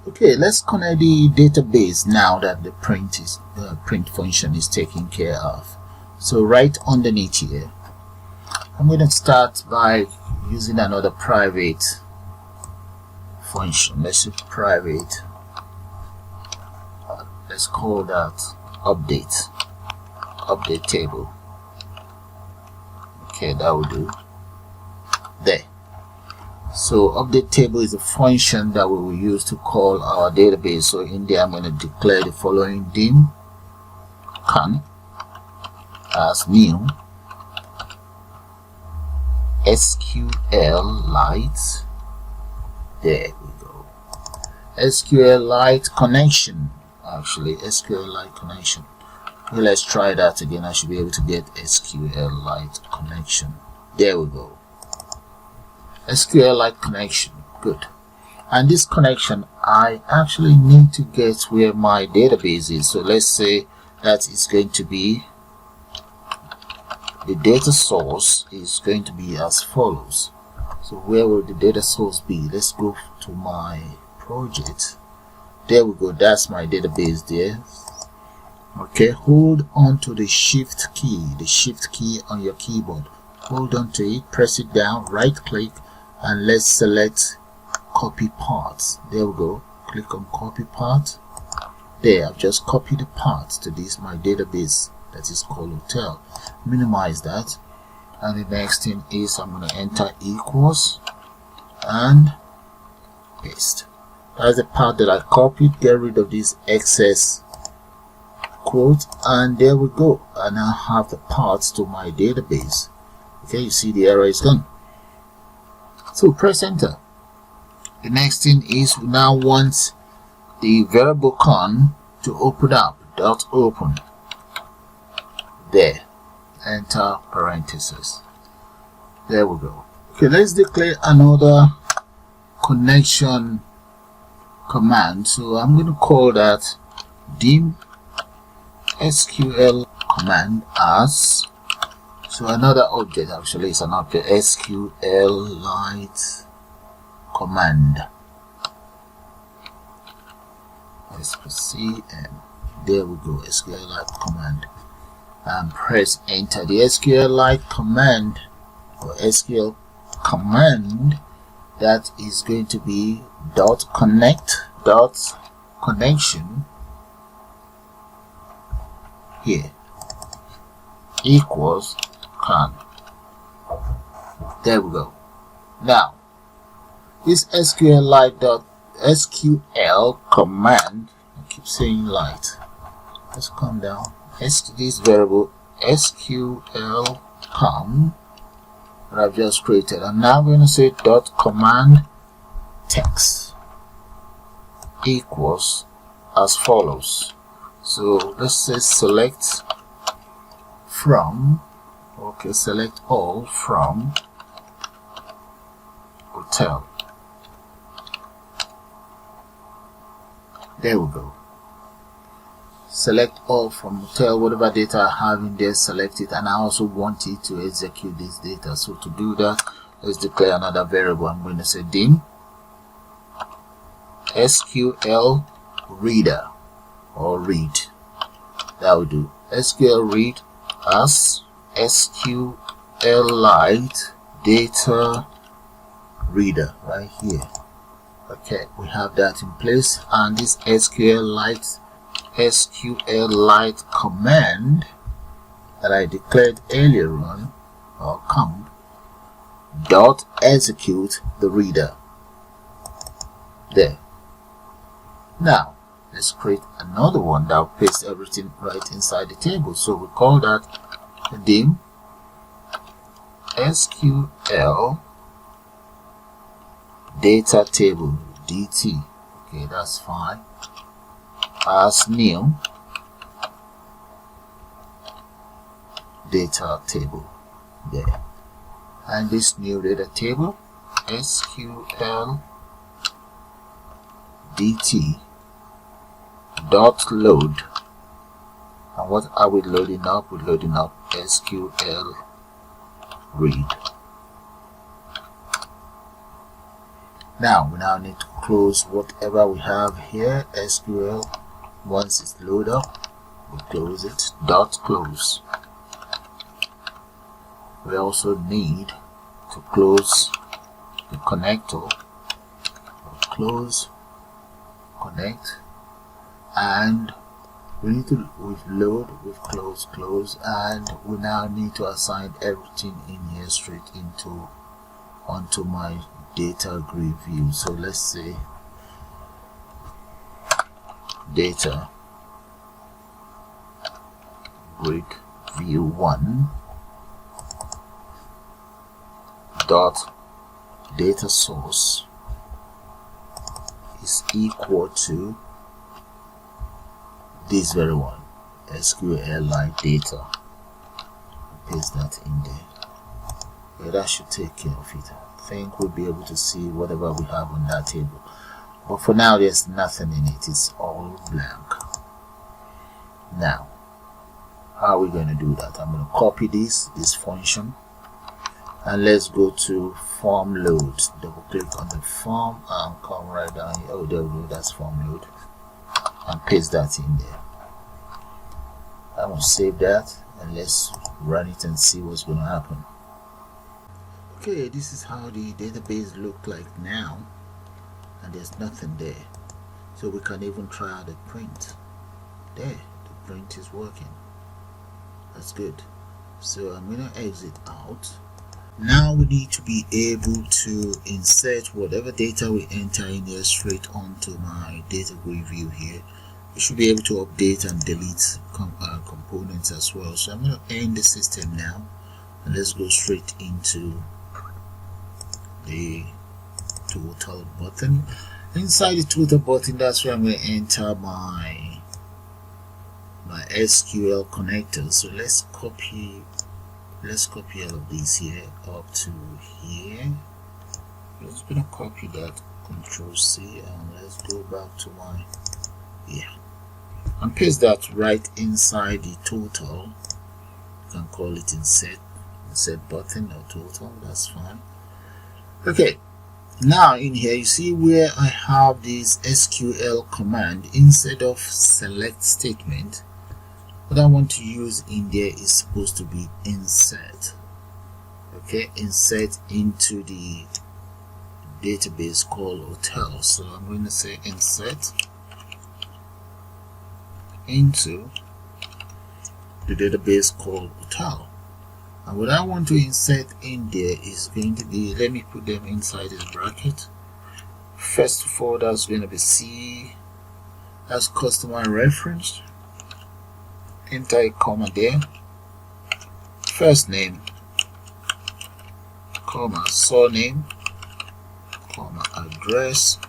Okay, let's connect the database now that the print function is taken care of. So right underneath here, I'm going to start by using another private function. Let's say private, let's call that update table. Okay, that will do. There. So update table is a function that we will use to call our database. So in there, I'm going to declare the following: dim can as new SQLite. There we go. SQLite connection. Actually, SQLite connection. Okay, let's try that again. I should be able to get SQLite connection. There we go. SQLite connection. Good. And this connection, I actually need to get where my database is. So let's say that it's going to be, the data source is going to be as follows. So where will the data source be? Let's go to my project. There we go. That's my database there. Okay, hold on to the shift key on your keyboard. Hold on to it, press it down, right click, and let's select copy paths. There we go. Click on copy path. There, I've just copied the path to this my database that is called hotel. Minimize that, and the next thing is I'm going to enter equals and paste. That's the part that I copied. Get rid of this excess quote, and there we go. I now have the paths to my database. Okay, you see the error is gone. So press enter. The next thing is we now want the variable con to open up. Dot open. There. Enter parentheses. There we go. Okay, let's declare another connection command. So I'm going to call that dim SQL command as, so another object, actually it's an object, SQLite command. SQCM. There we go, SQLite command, and press enter. The SQLite command or SQL command, that is going to be dot connect dot connection here equals con. There we go. Now this SQL command, I keep saying light, let's come down, this variable SQL com that I've just created, and now I'm going to say dot command text equals as follows. So let's say select from, okay, select all from hotel. There we go. Select all from hotel, whatever data I have in there, select it, and I also want it to execute this data. So to do that, let's declare another variable. I'm going to say dim SQL reader or read. That will do. SQL read as SQLite data reader right here. Okay, we have that in place, and this SQLite command that I declared earlier on, or command dot execute the reader. There. Now let's create another one that will paste everything right inside the table. So we call that dim SQL data table DT. Okay, that's fine. As new data table there, and this new data table SQL DT dot load, and what are we loading up? We're loading up SQL read. Now we need to close whatever we have here. SQL, once it's loaded up, we close it. Dot close. We also need to close the connector. Close, connect, and we need to load, with close, and we now need to assign everything in here straight onto my data grid view. So let's say data grid view 1 dot data source is equal to this very one, SQLite data. Paste that in there. Yeah, that should take care of it. I think we'll be able to see whatever we have on that table, but for now there's nothing in it, it's all blank. Now how are we going to do that? I'm going to copy this function, and let's go to form load. Double click on the form and come right down here. Oh, there we go, that's form load, and paste that in there. I'm going to save that and let's run it and see what's going to happen. Okay, this is how the database look like now, and there's nothing there. So we can even try out the print. There, the print is working. That's good. So I'm going to exit out. Now we need to be able to insert whatever data we enter in here straight onto my data grid view here. We should be able to update and delete components as well. So I'm going to end the system now, and let's go straight into the total button. Inside the total button, that's where I'm going to enter my SQL connector. So let's copy all of these here up to here. I'm just going to copy that, Control C, and let's go back to my and paste that right inside the total. You can call it insert button or total, that's fine. Okay, now in here you see where I have this SQL command. Instead of select statement, what I want to use in there is supposed to be insert. Okay, insert into the database called hotel. So I'm going to say insert into the database called hotel. And what I want to insert in there is going to be, let me put them inside this bracket. First of all, that's going to be C, that's customer reference. Enter a comma there. First name, comma surname, comma address.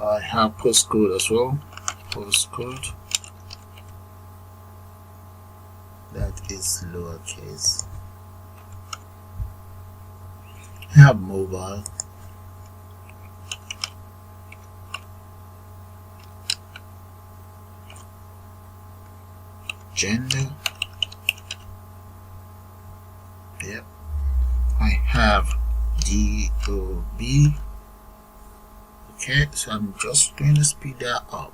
I have postcode as well. Postcode. That is lowercase. I have mobile. Gender. Yep. I have DOB. Okay, so I'm just going to speed that up.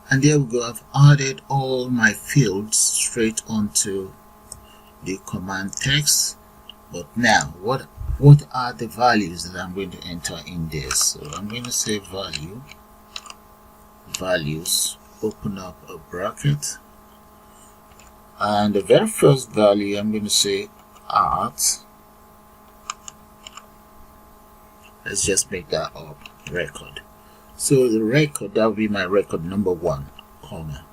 And there we go, I've added all my fields straight onto the command text. But now, what are the values that I'm going to enter in there? So I'm going to say values, open up a bracket. And the very first value, I'm going to say art. Let's just make that up, record. So the record, that will be my record number 1, comma.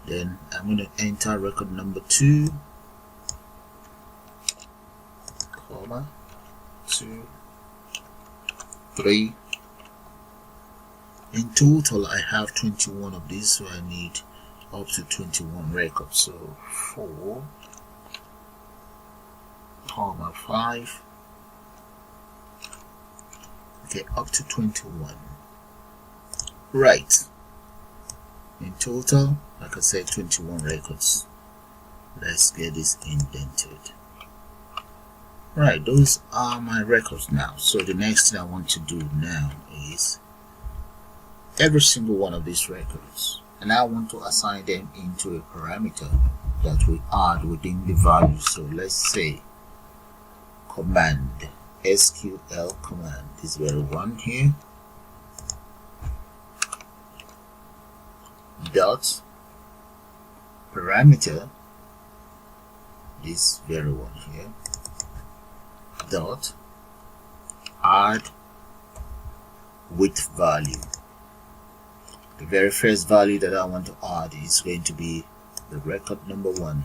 Then I'm going to enter record number 2, comma, 2, 3. In total, I have 21 of these, so I need up to 21 records. So 4, comma 5. Okay, up to 21. Right. In total, like I said, 21 records. Let's get this indented. Right, those are my records now. So the next thing I want to do now is every single one of these records, and I want to assign them into a parameter that we add within the value. So let's say command, SQL command, this very one here, dot parameter, this very one here, dot add with value. The very first value that I want to add is going to be the record number 1.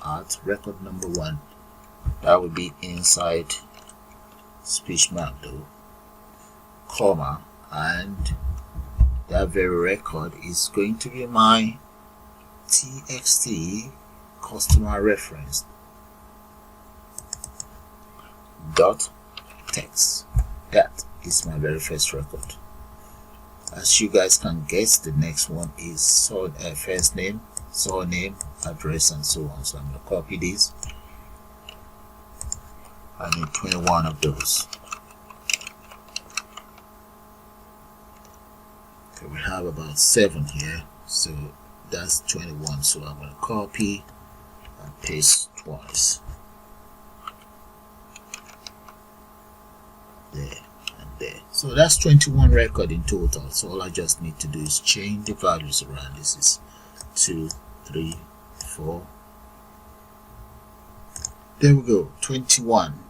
Add record number 1. That will be inside speech mark though, comma, and that very record is going to be my txt customer reference dot text. That is my very first record. As you guys can guess, the next one is first name, surname, address, and so on. So I'm going to copy this. I need 21 of those. Okay, we have about 7 here, so that's 21. So I'm going to copy and paste twice. There and there. So that's 21 record in total. So all I just need to do is change the values around. This is 2, 3, 4. There we go, 21.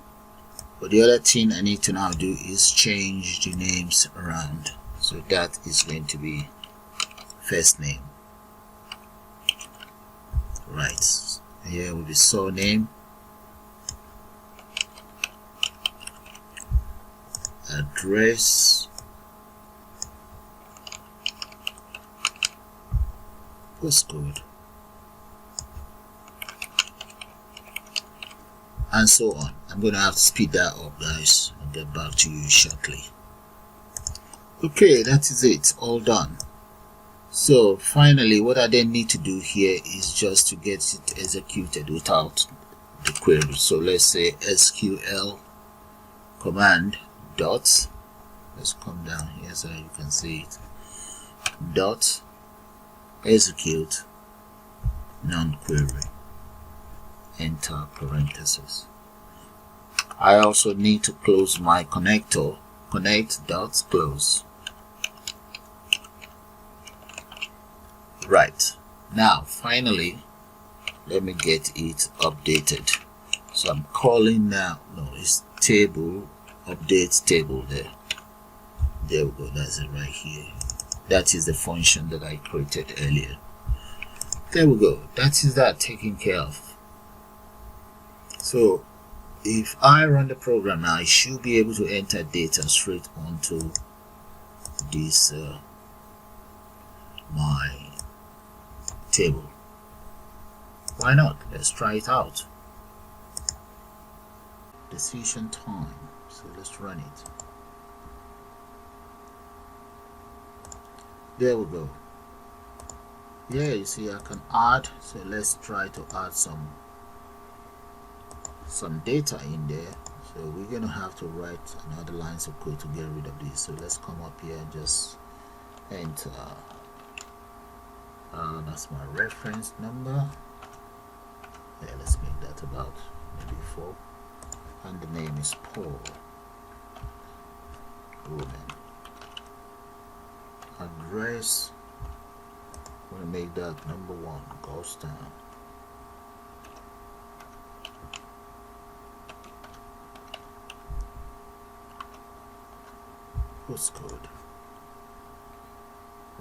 But the other thing I need to now do is change the names around. So that is going to be first name. Right. Here will be surname, address, postcode, and so on. I'm going to have to speed that up, guys. I'll get back to you shortly. Okay, that is it, all done. So finally, what I then need to do here is just to get it executed without the query. So let's say Sql Command dot, let's come down here so you can see it, dot execute non-query, enter parentheses. I also need to close my connector, connect dot close. Right, now finally let me get it updated. So I'm calling now, no, it's table, update table. There we go, that's it right here. That is the function that I created earlier. There we go, that is that taken care of. So if I run the program now, I should be able to enter data straight onto this my table. Why not? Let's try it out. Decision time. So let's run it. There we go. Yeah, you see I can add. So let's try to add some data in there. So we're gonna have to write another lines of code to get rid of this. So let's come up here and just enter. That's my reference number. Yeah, let's make that about maybe 4. And the name is Paul Roman. Address, I'm going to make that number 1, Goldstown. Postcode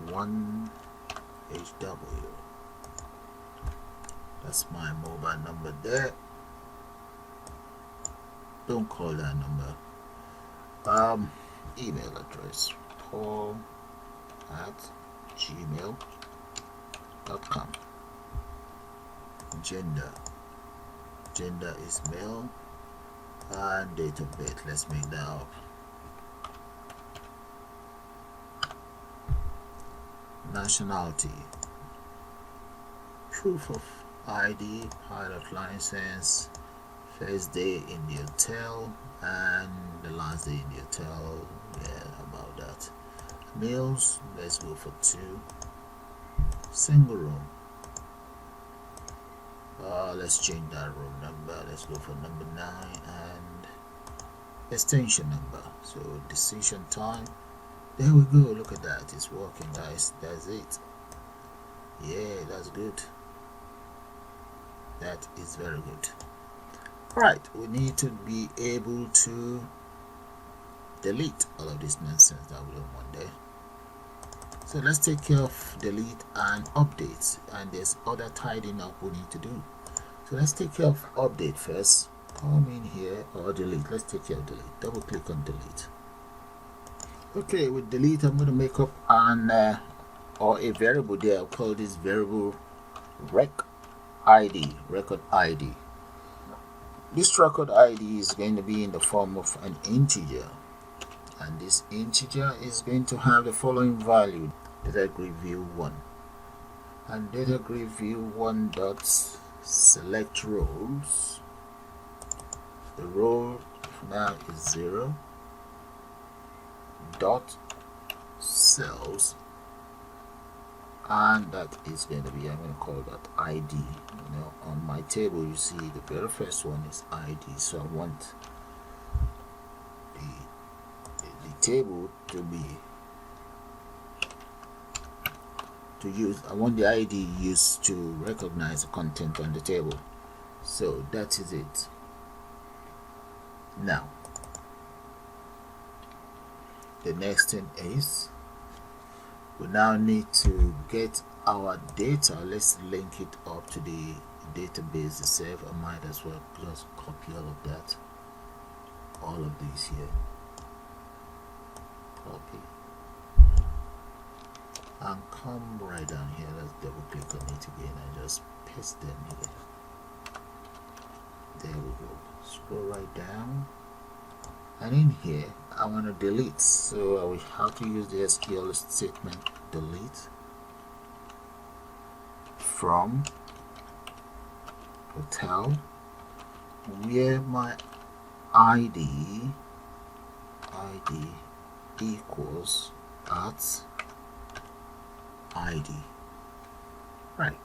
1HW. That's my mobile number there. Don't call that number. Email address paul@gmail.com. Gender is male, and date of birth, let's make that up. Nationality, proof of ID, pilot license, first day in the hotel and the last day in the hotel. Yeah, about that. Meals, let's go for 2. Single room, let's change that room number. Let's go for number 9 and extension number. So decision time. There we go, look at that, it's working, guys. That's it. Yeah, that's good. That is very good. Alright, we need to be able to delete all of this nonsense that we don't want there. So let's take care of delete and updates, and there's other tidying up we need to do. So let's take care of update first. come in here, or delete. Let's take care of delete. Double click on delete. Okay, with delete I'm going to make up an or a variable there. I'll call this variable record ID. This record ID is going to be in the form of an integer, and this integer is going to have the following value: data grid view 1, and data grid view 1 dot select rows. The row now is 0 dot cells, and that is going to be, I'm going to call that ID. You know, on my table you see the very first one is ID, so I want the table to be I want the ID used to recognize the content on the table. So that is it. Now the next thing is we now need to get our data. Let's link it up to the database itself. I might as well just copy all of these here, copy, and come right down here. Let's double click on it again and just paste them here. There we go. Scroll right down, and in here I want to delete, so I will have to use the SQL statement delete from hotel where my ID equals at ID. Right.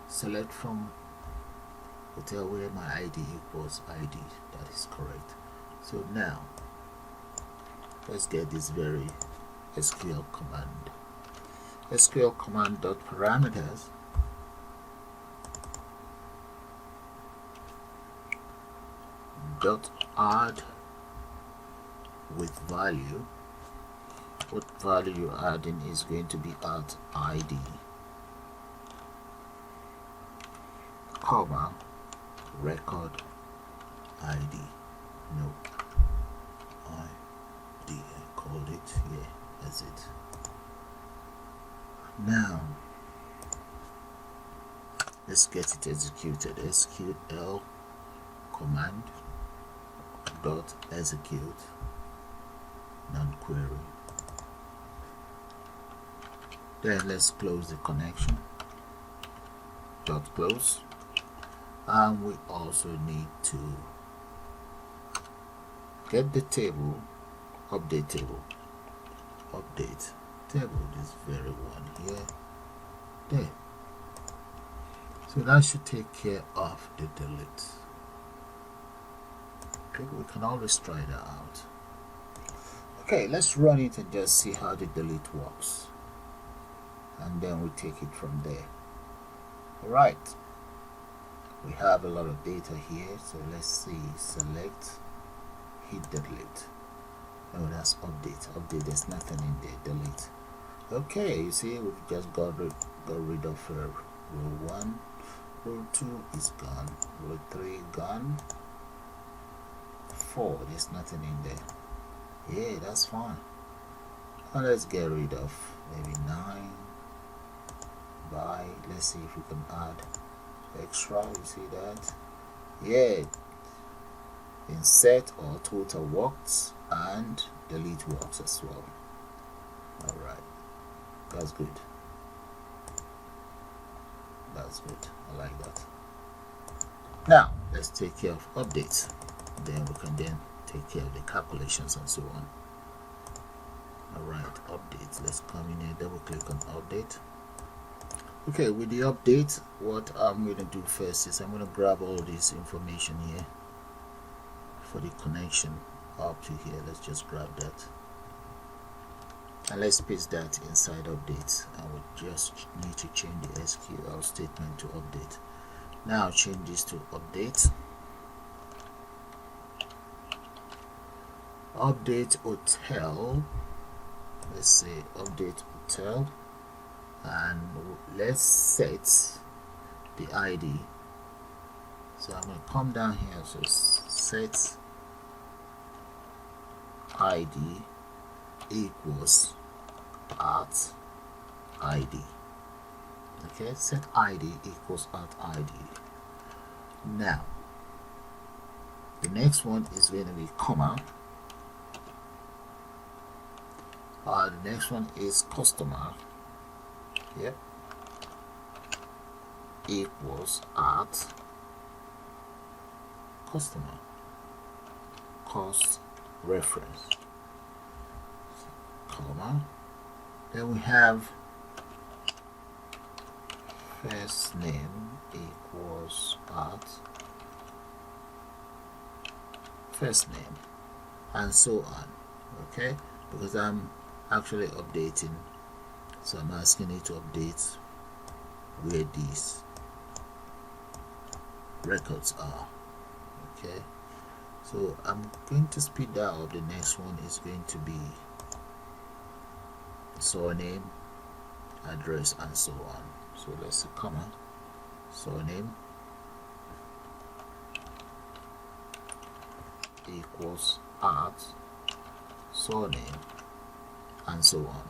Select from hotel where my ID equals ID. That is correct. So now let's get this very SQL command. SQL command dot parameters dot add with value. What value you're adding is going to be at ID, comma, record ID. No, ID, I called it. Yeah, that's it. Now let's get it executed. SQL command dot execute non-query. Then let's close the connection, dot close, and we also need to get the table, update table, this very one here, there. So that should take care of the delete. Okay, we can always try that out. Okay, let's run it and just see how the delete works, and then we'll take it from there. Alright, we have a lot of data here, so let's see, select, hit delete. Oh, that's update, there's nothing in there, delete. Okay, you see we've just got rid of row 1, row 2 is gone, row 3 gone, 4, there's nothing in there. Yeah, that's fine. Now let's get rid of maybe 9 by, let's see if we can add extra. You see that? Yeah, insert or total works, and delete works as well. Alright, that's good. I like that. Now let's take care of updates, then we can then take care of the calculations and so on. Alright, updates. Let's come in here, double click on update. Okay, with the update, what I'm going to do first is I'm going to grab all this information here for the connection up to here. Let's just grab that and let's paste that inside updates, and we just need to change the SQL statement to update. Now change this to update hotel. Let's say update hotel, and let's set the ID So I'm going to come down here, so set id equals at id. Okay, set id equals at id. Now the next one is going to be comma. The next one is customer. Yep, equals at customer cost reference, comma. Then we have first name equals at first name, and so on. Okay, because I'm actually updating, so I'm asking it to update where these records are. Okay, so I'm going to speed that up. The next one is going to be surname, address, and so on. So let's say comma, surname equals at surname, and so on.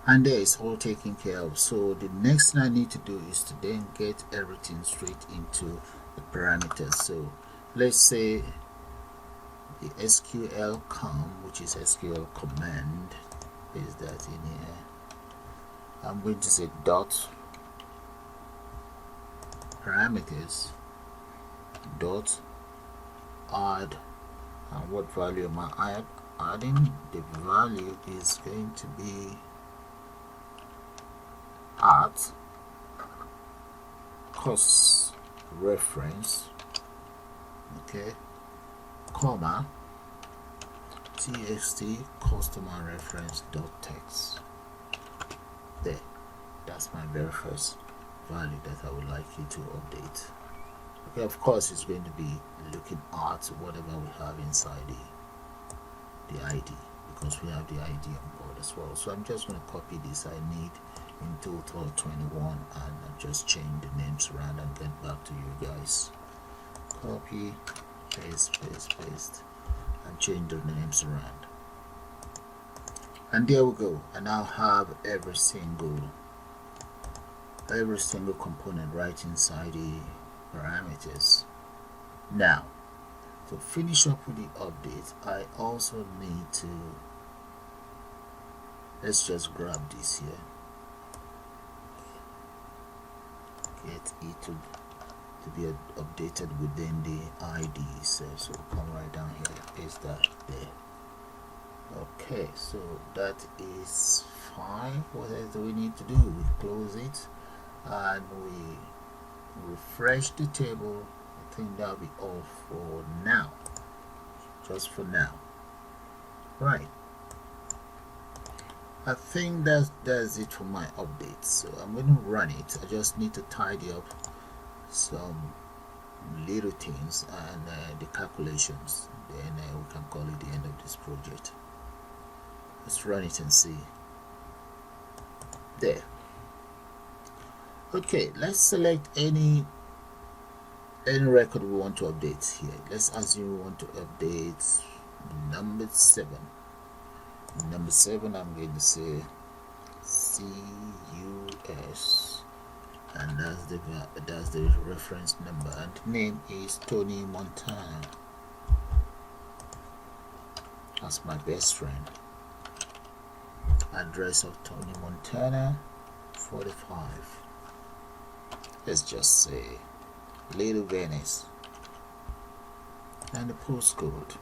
And there is all taken care of. So the next thing I need to do is to then get everything straight into the parameters. So let's say the SQL which is Sql Command, is that in here. I'm going to say dot parameters dot add, and what value am I adding? The value is going to be at cost reference, okay, comma txt customer reference dot text. There, that's my very first value that I would like you to update. Okay, of course it's going to be looking at whatever we have inside the ID, because we have the ID on board as well. So I'm just going to copy this. I need in total 21, and I'll just change the names around and get back to you guys. Copy, paste, and change the names around. And there we go. I now have every single component right inside the parameters. Now, to finish up with the update, I also need to, let's just grab this here, get it to be updated within the ID. So come right down here, paste that there. Okay, so that is fine. What else do we need to do? We close it and we refresh the table. I think that'll be all for now, just for now. Right, I think that's it for my updates. So I'm going to run it. I just need to tidy up some little things and the calculations, then we can call it the end of this project. Let's run it and see. There. Okay, let's select any record we want to update here. Let's assume we want to update number 7. Number 7, I'm going to say CUS, and that's the reference number, and the name is Tony Montana. That's my best friend. Address of Tony Montana 45. Let's just say Little Venice, and the postcode.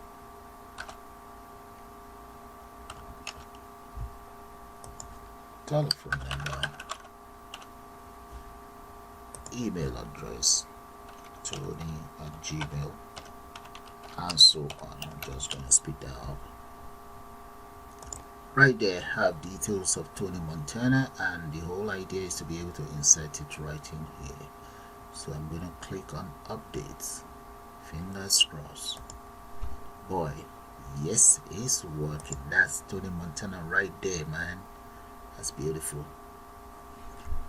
Telephone number, email address Tony@gmail, and so on. I'm just going to speed that up. Right there, have details of Tony Montana, and the whole idea is to be able to insert it right in here. So I'm going to click on updates. Fingers crossed. Boy, yes, it's working. That's Tony Montana right there, man. That's beautiful.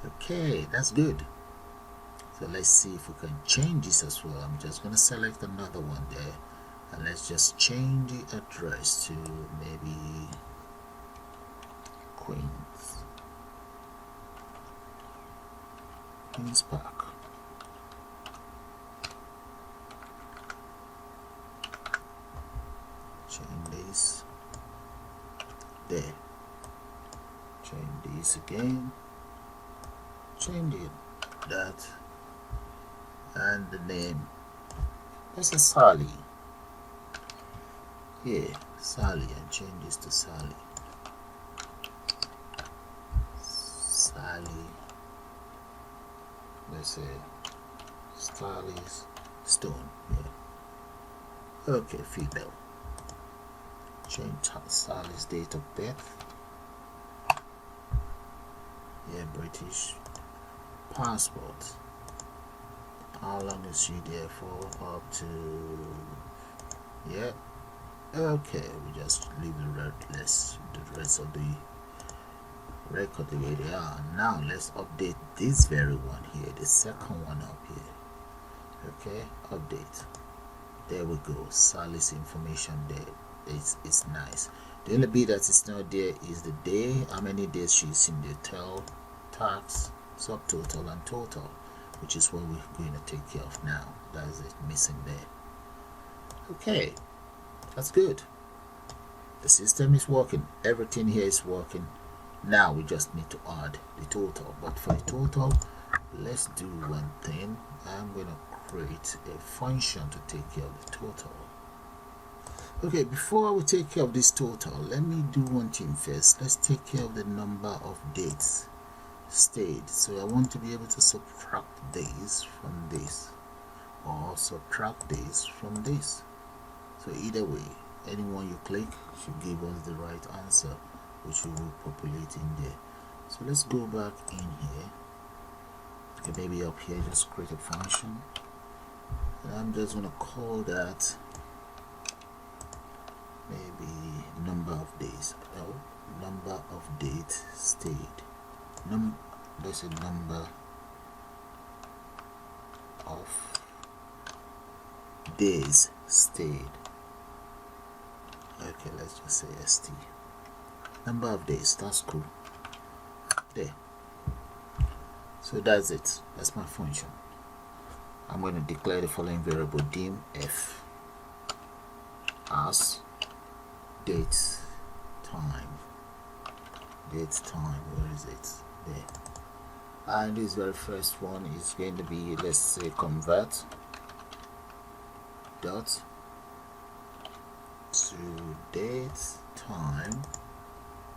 Okay, that's good. So let's see if we can change this as well. I'm just going to select another one there, and let's just change the address to maybe Queens Park. Change this there. Change this again. Change it that, and the name. This is Sally. Yeah, Sally, and change this to Sally. Sally. Let's say Sally's Stone. Yeah. Okay, female. Change Sally's date of birth. Yeah, British. Passport. How long is she there for? Up to, yeah. Okay, we just leave the rest of the record the way they are. Now let's update this very one here, the second one up here. Okay, update. There we go. Sally's information there. It's nice. The only bit that is not there is the day, how many days she's in the hotel, tax, subtotal, and total, which is what we're going to take care of now. That is it, missing there. Okay, that's good. The system is working. Everything here is working. Now we just need to add the total. But for the total, let's do one thing. I'm going to create a function to take care of the total. Okay, before we take care of this total, let me do one thing first. Let's take care of the number of dates stayed. So I want to be able to subtract days from this, or subtract days from this. So either way, anyone you click should give us the right answer, which we will populate in there. So let's go back in here. Okay, maybe up here just create a function, and I'm just going to call that maybe number of days. Number of dates stayed. There's a number of days stayed. Okay, let's just say ST. Number of days, that's cool. There. So that's it. That's my function. I'm going to declare the following variable dim f as date time. Where is it? There. And this very first one is going to be, let's say, convert dot to date time.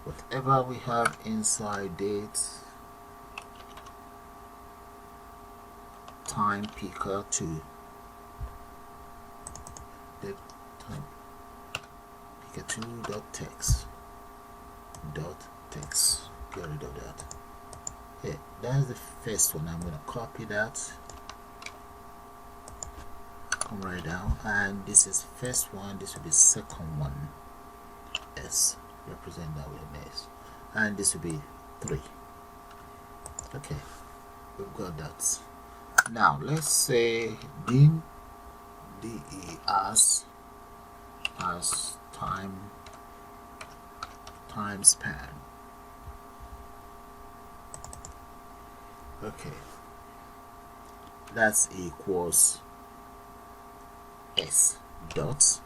Whatever we have inside date time picker to date time picker 2 dot text. Get rid of that. Okay, that's the first one. I'm going to copy that, come right down, and this is first one. This will be second one. S, represent that with an S, and this will be 3. Okay, we've got that. Now let's say dim de as time span. Okay, that's equals S dot,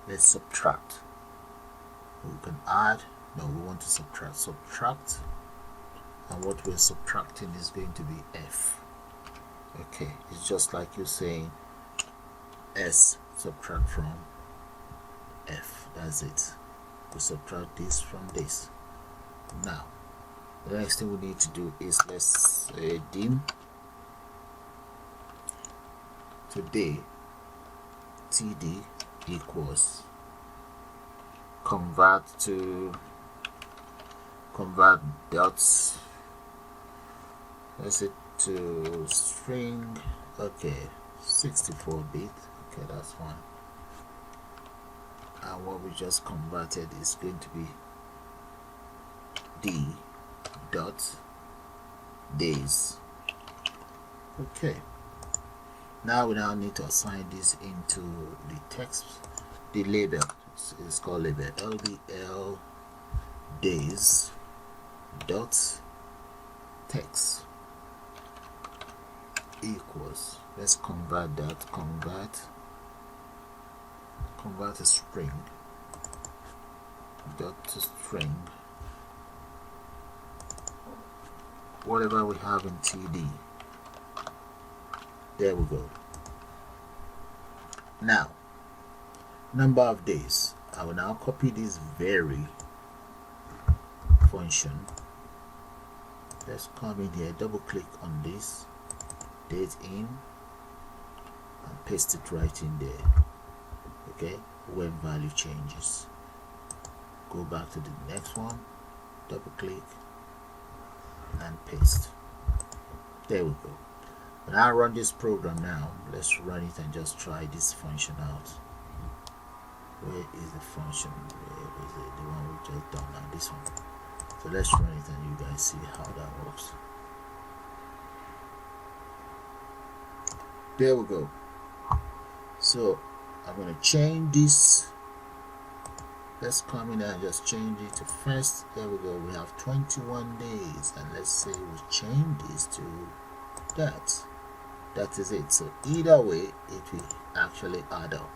let's subtract. We can add, no, we want to subtract, and what we're subtracting is going to be F. Okay, it's just like you're saying S subtract from F. That's it. We subtract this from this. Now the next thing we need to do is, let's say dim today td equals convert dots, let's say to string. Okay, 64-bit. Okay, that's fine. And what we just converted is going to be d dot days Okay, now we need to assign this into the text, the label. It's called label LBL days dot text equals, let's convert that, convert a string dot to string, whatever we have in TD. There we go. Now, number of days. I will now copy this vary function. Let's come in here, double click on this, date in, and paste it right in there. Okay, when value changes, go back to the next one, double click and paste. There we go. When I run this program now, let's run it and just try this function out. Where is the function? Where is it? The one we just done now, this one. So let's run it and you guys see how that works. There we go. So I'm going to change this. Let's come in and just change it to first. There we go. We have 21 days, and let's say we change this to that. That is it. So either way, it will actually add up,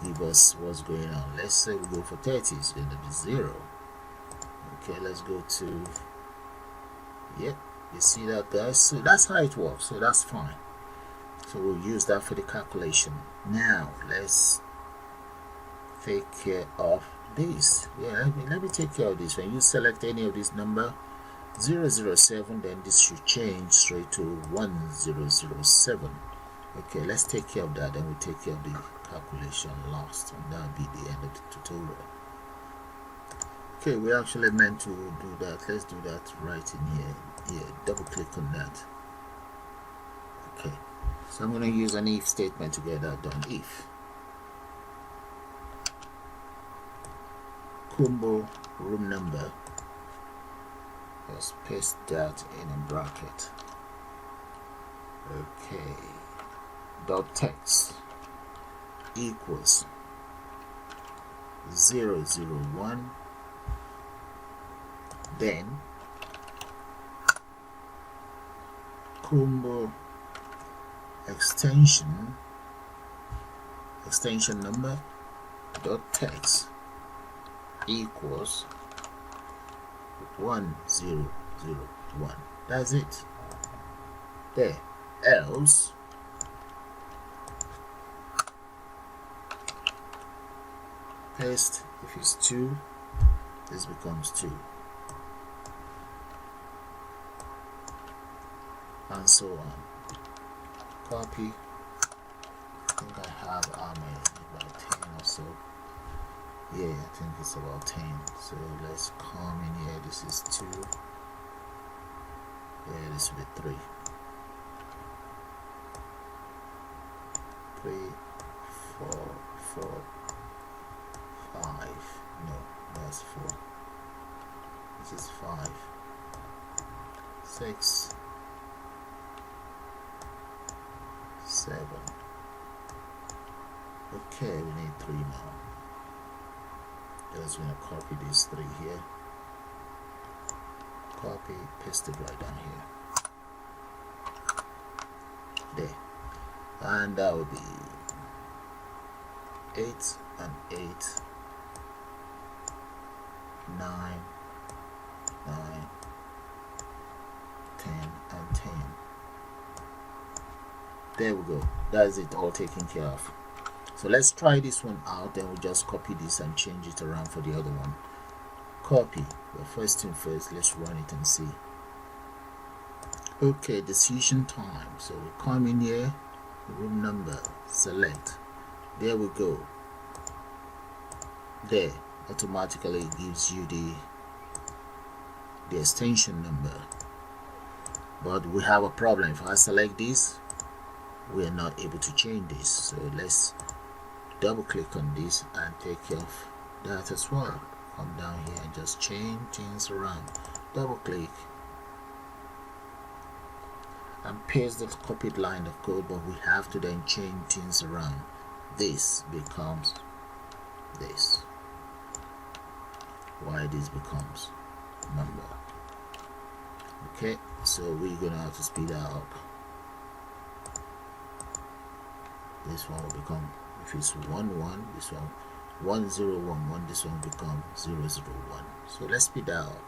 give us what's going on. Let's say we go for 30, it's going to be 0. Okay, let's go to, yep, you see that, guys? So that's how it works. So that's fine. So we'll use that for the calculation. Now let's take care of this. Yeah, let me take care of this. When you select any of this number 007, then this should change straight to 1007. Okay, let's take care of that, then we'll take care of the calculation last, and that'll be the end of the tutorial. Okay, we actually meant to do that. Let's do that right in here. Yeah, double click on that. Okay, so I'm going to use an if statement to get that done. If combo room number, let's paste that in a bracket. Okay, dot text equals 001, then combo extension number dot text equals 1001. That's it. There. Else paste, if it's 2, this becomes 2, and so on. Copy. I think I have about 10 or so. Yeah, I think it's about 10. So let's come in here. This is 2. Yeah, this will be 3. 3, 4, 4, 5. No, that's 4. This is 5. 6, 7. Okay, we need 3 now. Just gonna copy these 3 here. Copy, paste it right down here. There. And that will be 8 and 8, 9, 10 and 10. There we go. That's it, all taken care of. So let's try this one out, then we'll just copy this and change it around for the other one. Copy, but first thing first, let's run it and see. Okay, decision time. So we come in here, room number, select. There we go. There, automatically it gives you the extension number. But we have a problem. If I select this, we are not able to change this. So let's double click on this and take care of that as well. Come down here and just change things around. Double click and paste the copied line of code, but we have to then change things around. This becomes this, why this becomes number. Okay, so we're gonna have to speed that up. This one will become, if it's 1 1, this one 1 0 1 1, this one will become 0 0 1. So let's speed that up.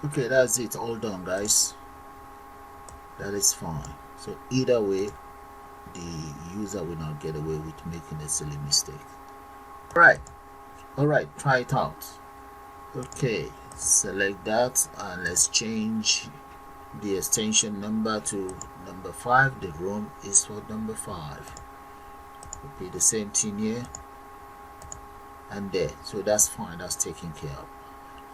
Okay, that's it, all done, guys. That is fine. So either way, the user will not get away with making a silly mistake. All right, try it out. Okay, select that and let's change the extension number to number 5. The room is for number 5. Repeat the same thing here and there. So that's fine, that's taken care of.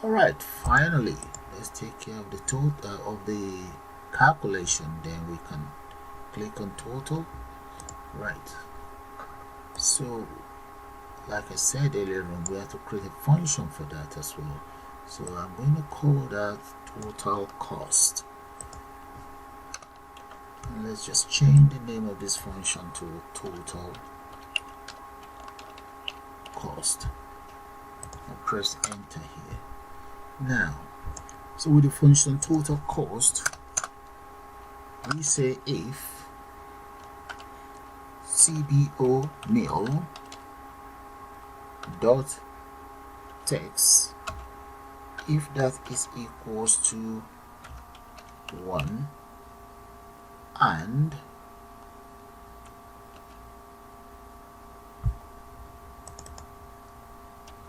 All right, finally let's take care of the total of the calculation. Then we can click on total. Right, so like I said earlier on, we have to create a function for that as well. So I'm going to call that total cost, and let's just change the name of this function to total cost and press enter here. Now, so with the function total cost, we say if cbo nil dot text, if that is equals to 1, and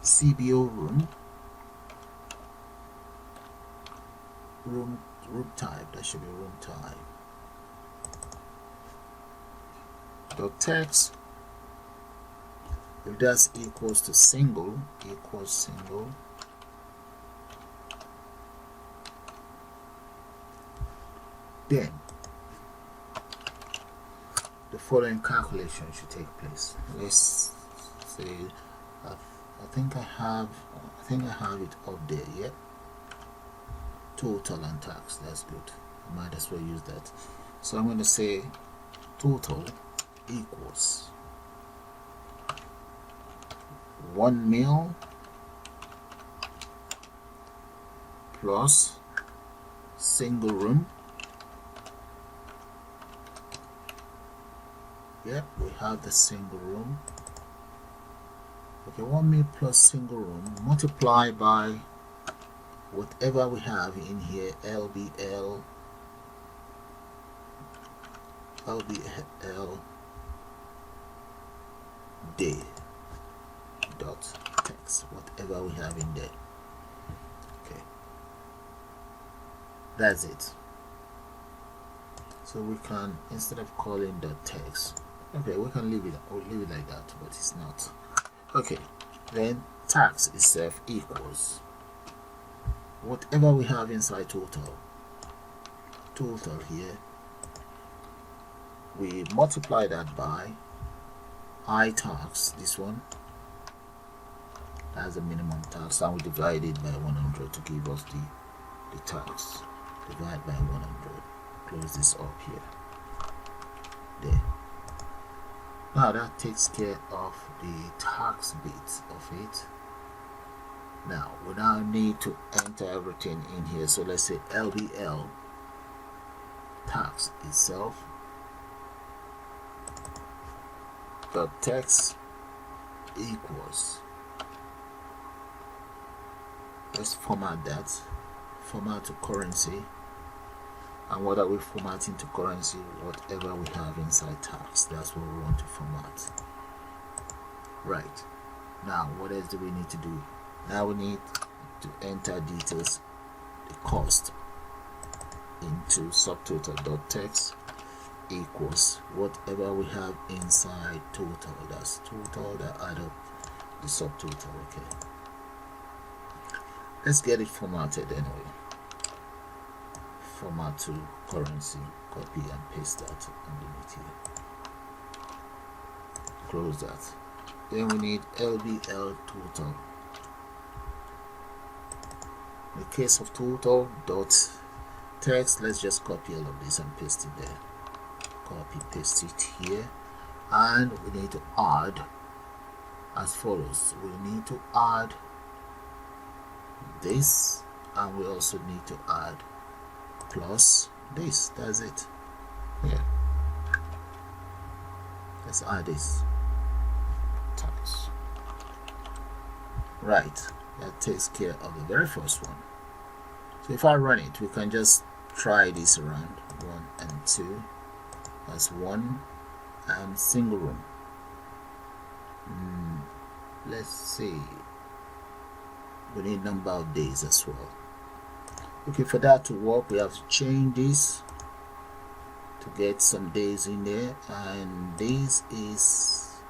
cbo room type, that should be room type, dot text, if that's equals to single, then the following calculation should take place. Let's say I think I have it up there. Yeah, total and tax, that's good. I might as well use that. So I'm going to say total equals 1 mil plus single room. Yeah, we have the single room. Okay, 1 mil plus single room multiplied by whatever we have in here, LBL day dot text, whatever we have in there. Okay, that's it. So we can, instead of calling dot text, okay, we can leave it like that, but it's not. Okay, then tax itself equals whatever we have inside total here, we multiply that by I tax, this one, that's the minimum tax, and we divide it by 100 to give us the tax. Divide by 100. Close this up here. There. Now that takes care of the tax bit of it. Now we now need to enter everything in here. So let's say LBL tax itself dot text equals, let's format that, format to currency. And what are we formatting to currency? Whatever we have inside tax, that's what we want to format. Right, now what else do we need to do? Now we need to enter details, the cost, into subtotal.text equals whatever we have inside total, that's total that add up the subtotal. Okay, let's get it formatted anyway. Format to currency, copy and paste that underneath here. Close that. Then we need LBL total. In the case of total dot text, let's just copy all of this and paste it there. Copy, paste it here, and we need to add as follows. We need to add this, and we also need to add plus this. That's it. Yeah, let's add this text. Right, that takes care of the very first one. So if I run it, we can just try this around. 1 and 2, that's 1, and single room. Let's see, we need number of days as well. Okay, for that to work, we have to change this to get some days in there, and this is,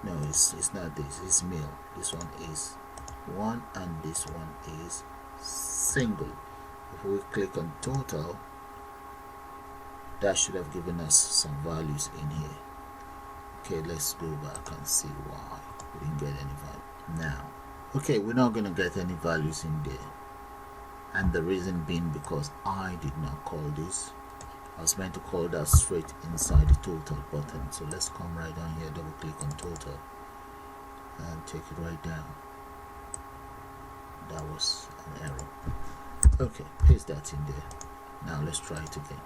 no, it's not this, it's male. This one is 1 and this one is single. If we click on total, that should have given us some values in here. Okay, let's go back and see why we didn't get any value now. Okay, we're not going to get any values in there, and the reason being because I did not call this. I was meant to call that straight inside the total button. So let's come right down here, double click on total and take it right down. That was an error. Okay, paste that in there. Now let's try it again.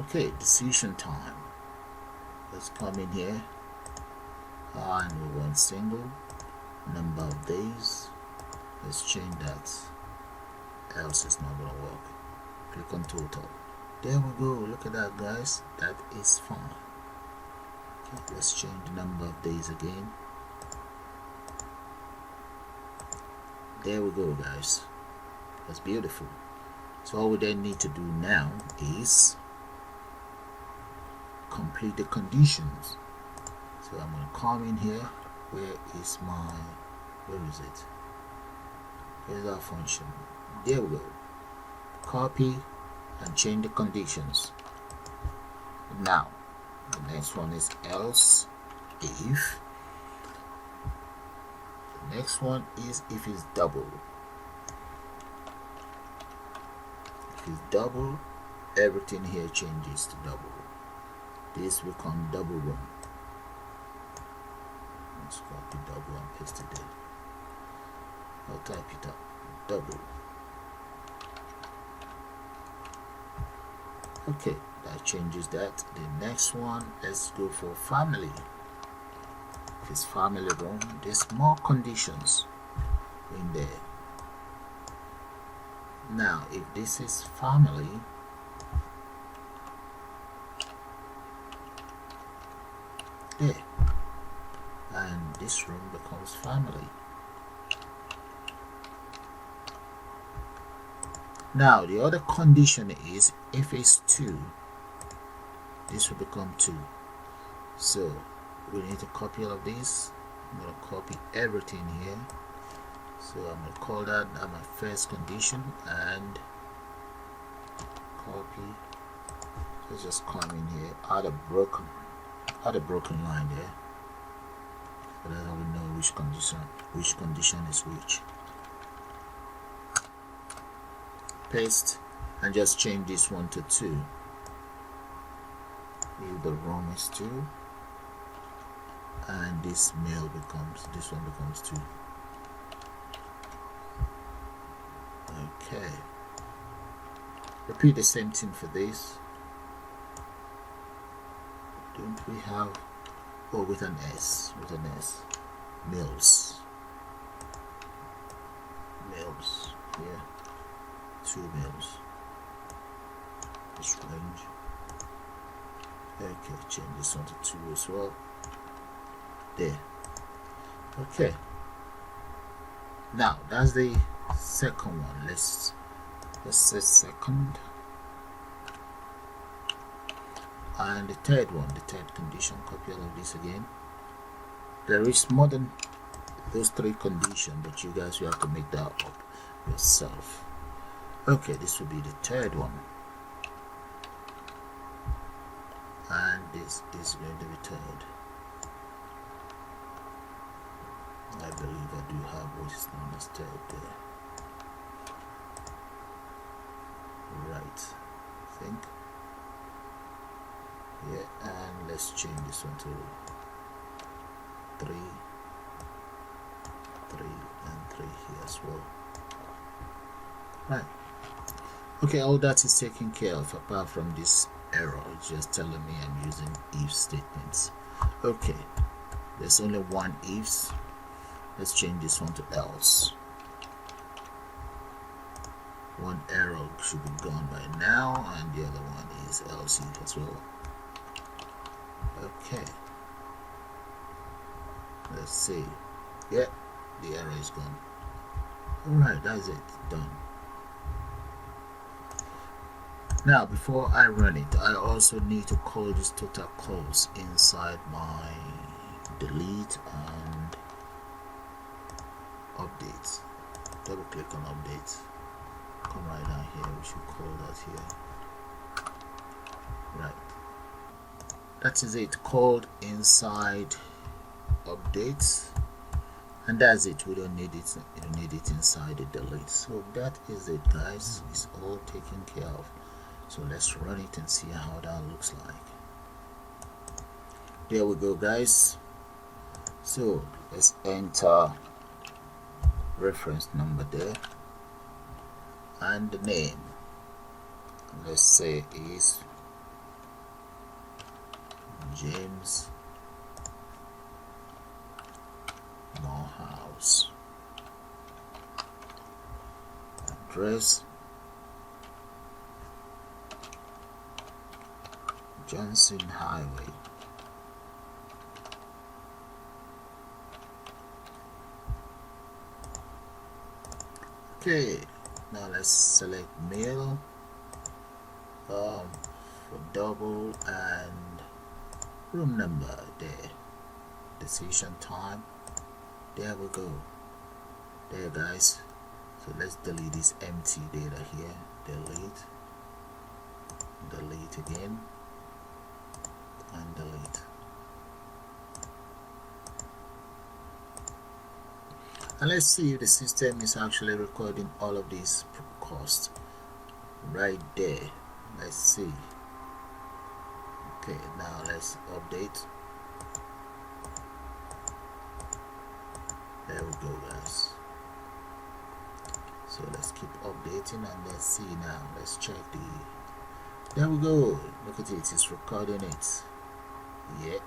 Okay, decision time. Let's come in here, and we want single, number of days. Let's change that, else it's not gonna work. Click on total. There we go. Look at that, guys. That is fine. Okay, let's change the number of days again. There we go, guys. That's beautiful. So all we then need to do now is complete the conditions. So I'm going to come in here. Where is it? Here's our function. There we go. Copy and change the conditions. Now the next one is else if. The next one is if it's double. If it's double, everything here changes to double. This becomes double room. Let's copy double and paste it there. I'll type it up. Double. Okay, that changes that. The next one, let's go for family. If it's family room, there's more conditions in there. Now if this is family, there, and this room becomes family. Now the other condition is if it's 2, this will become 2. So we need to copy all of this. I'm going to copy everything here. So I'm going to call that my first condition and copy. Let's just come in here, add a broken line there, so that we know which condition is which. Paste and just change this one to 2. If the room is 2, and this one becomes 2. Okay, repeat the same thing for this. Don't we have, oh, with an S, mills, yeah, 2 mills, this range. Okay, change this one to 2 as well. There. Okay, now that's the second one. Let's say second. And the third one, the third condition, copy all of this again. There is more than those 3 conditions, but you guys will have to make that up yourself. Okay, this will be the third one, and this is going to be third. I believe I do have what is known as third there. think. Yeah, and let's change this one to 3, 3, and 3 here as well. Right. Okay, all that is taken care of apart from this error. It's just telling me I'm using if statements. Okay, there's only one ifs. Let's change this one to else. One error should be gone by now, and the other one is else if as well. Okay, let's see. Yeah, the error is gone. Alright, that's it, done. Now before I run it, I also need to call this total calls inside my delete and updates. Double click on updates, come right down here, we should call that here. Right, that is it, called inside updates, and that's it. We don't need it, you don't need it inside the delete. So that is it, guys. It's all taken care of. So let's run it and see how that looks like. There we go, guys. So let's enter reference number there and the name. Let's say is James Morehouse. Address Johnson Highway. Okay, now let's select mail for double and room number there, decision time. There we go. There, guys. So let's delete this empty data here. Delete again, and delete. And let's see if the system is actually recording all of these costs right there. Let's see. Okay, now let's update. There we go, guys. So let's keep updating and let's see now. Let's check the. There we go. Look at it. It's recording it. Yeah.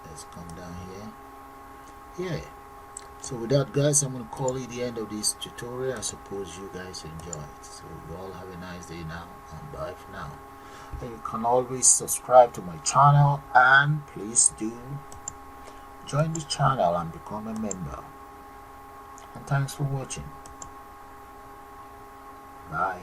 Let's come down here. Yeah. So with that, guys, I'm going to call it the end of this tutorial. I suppose you guys enjoyed. So you all have a nice day now, and bye for now. And you can always subscribe to my channel, and please do join the channel and become a member. And thanks for watching. Bye.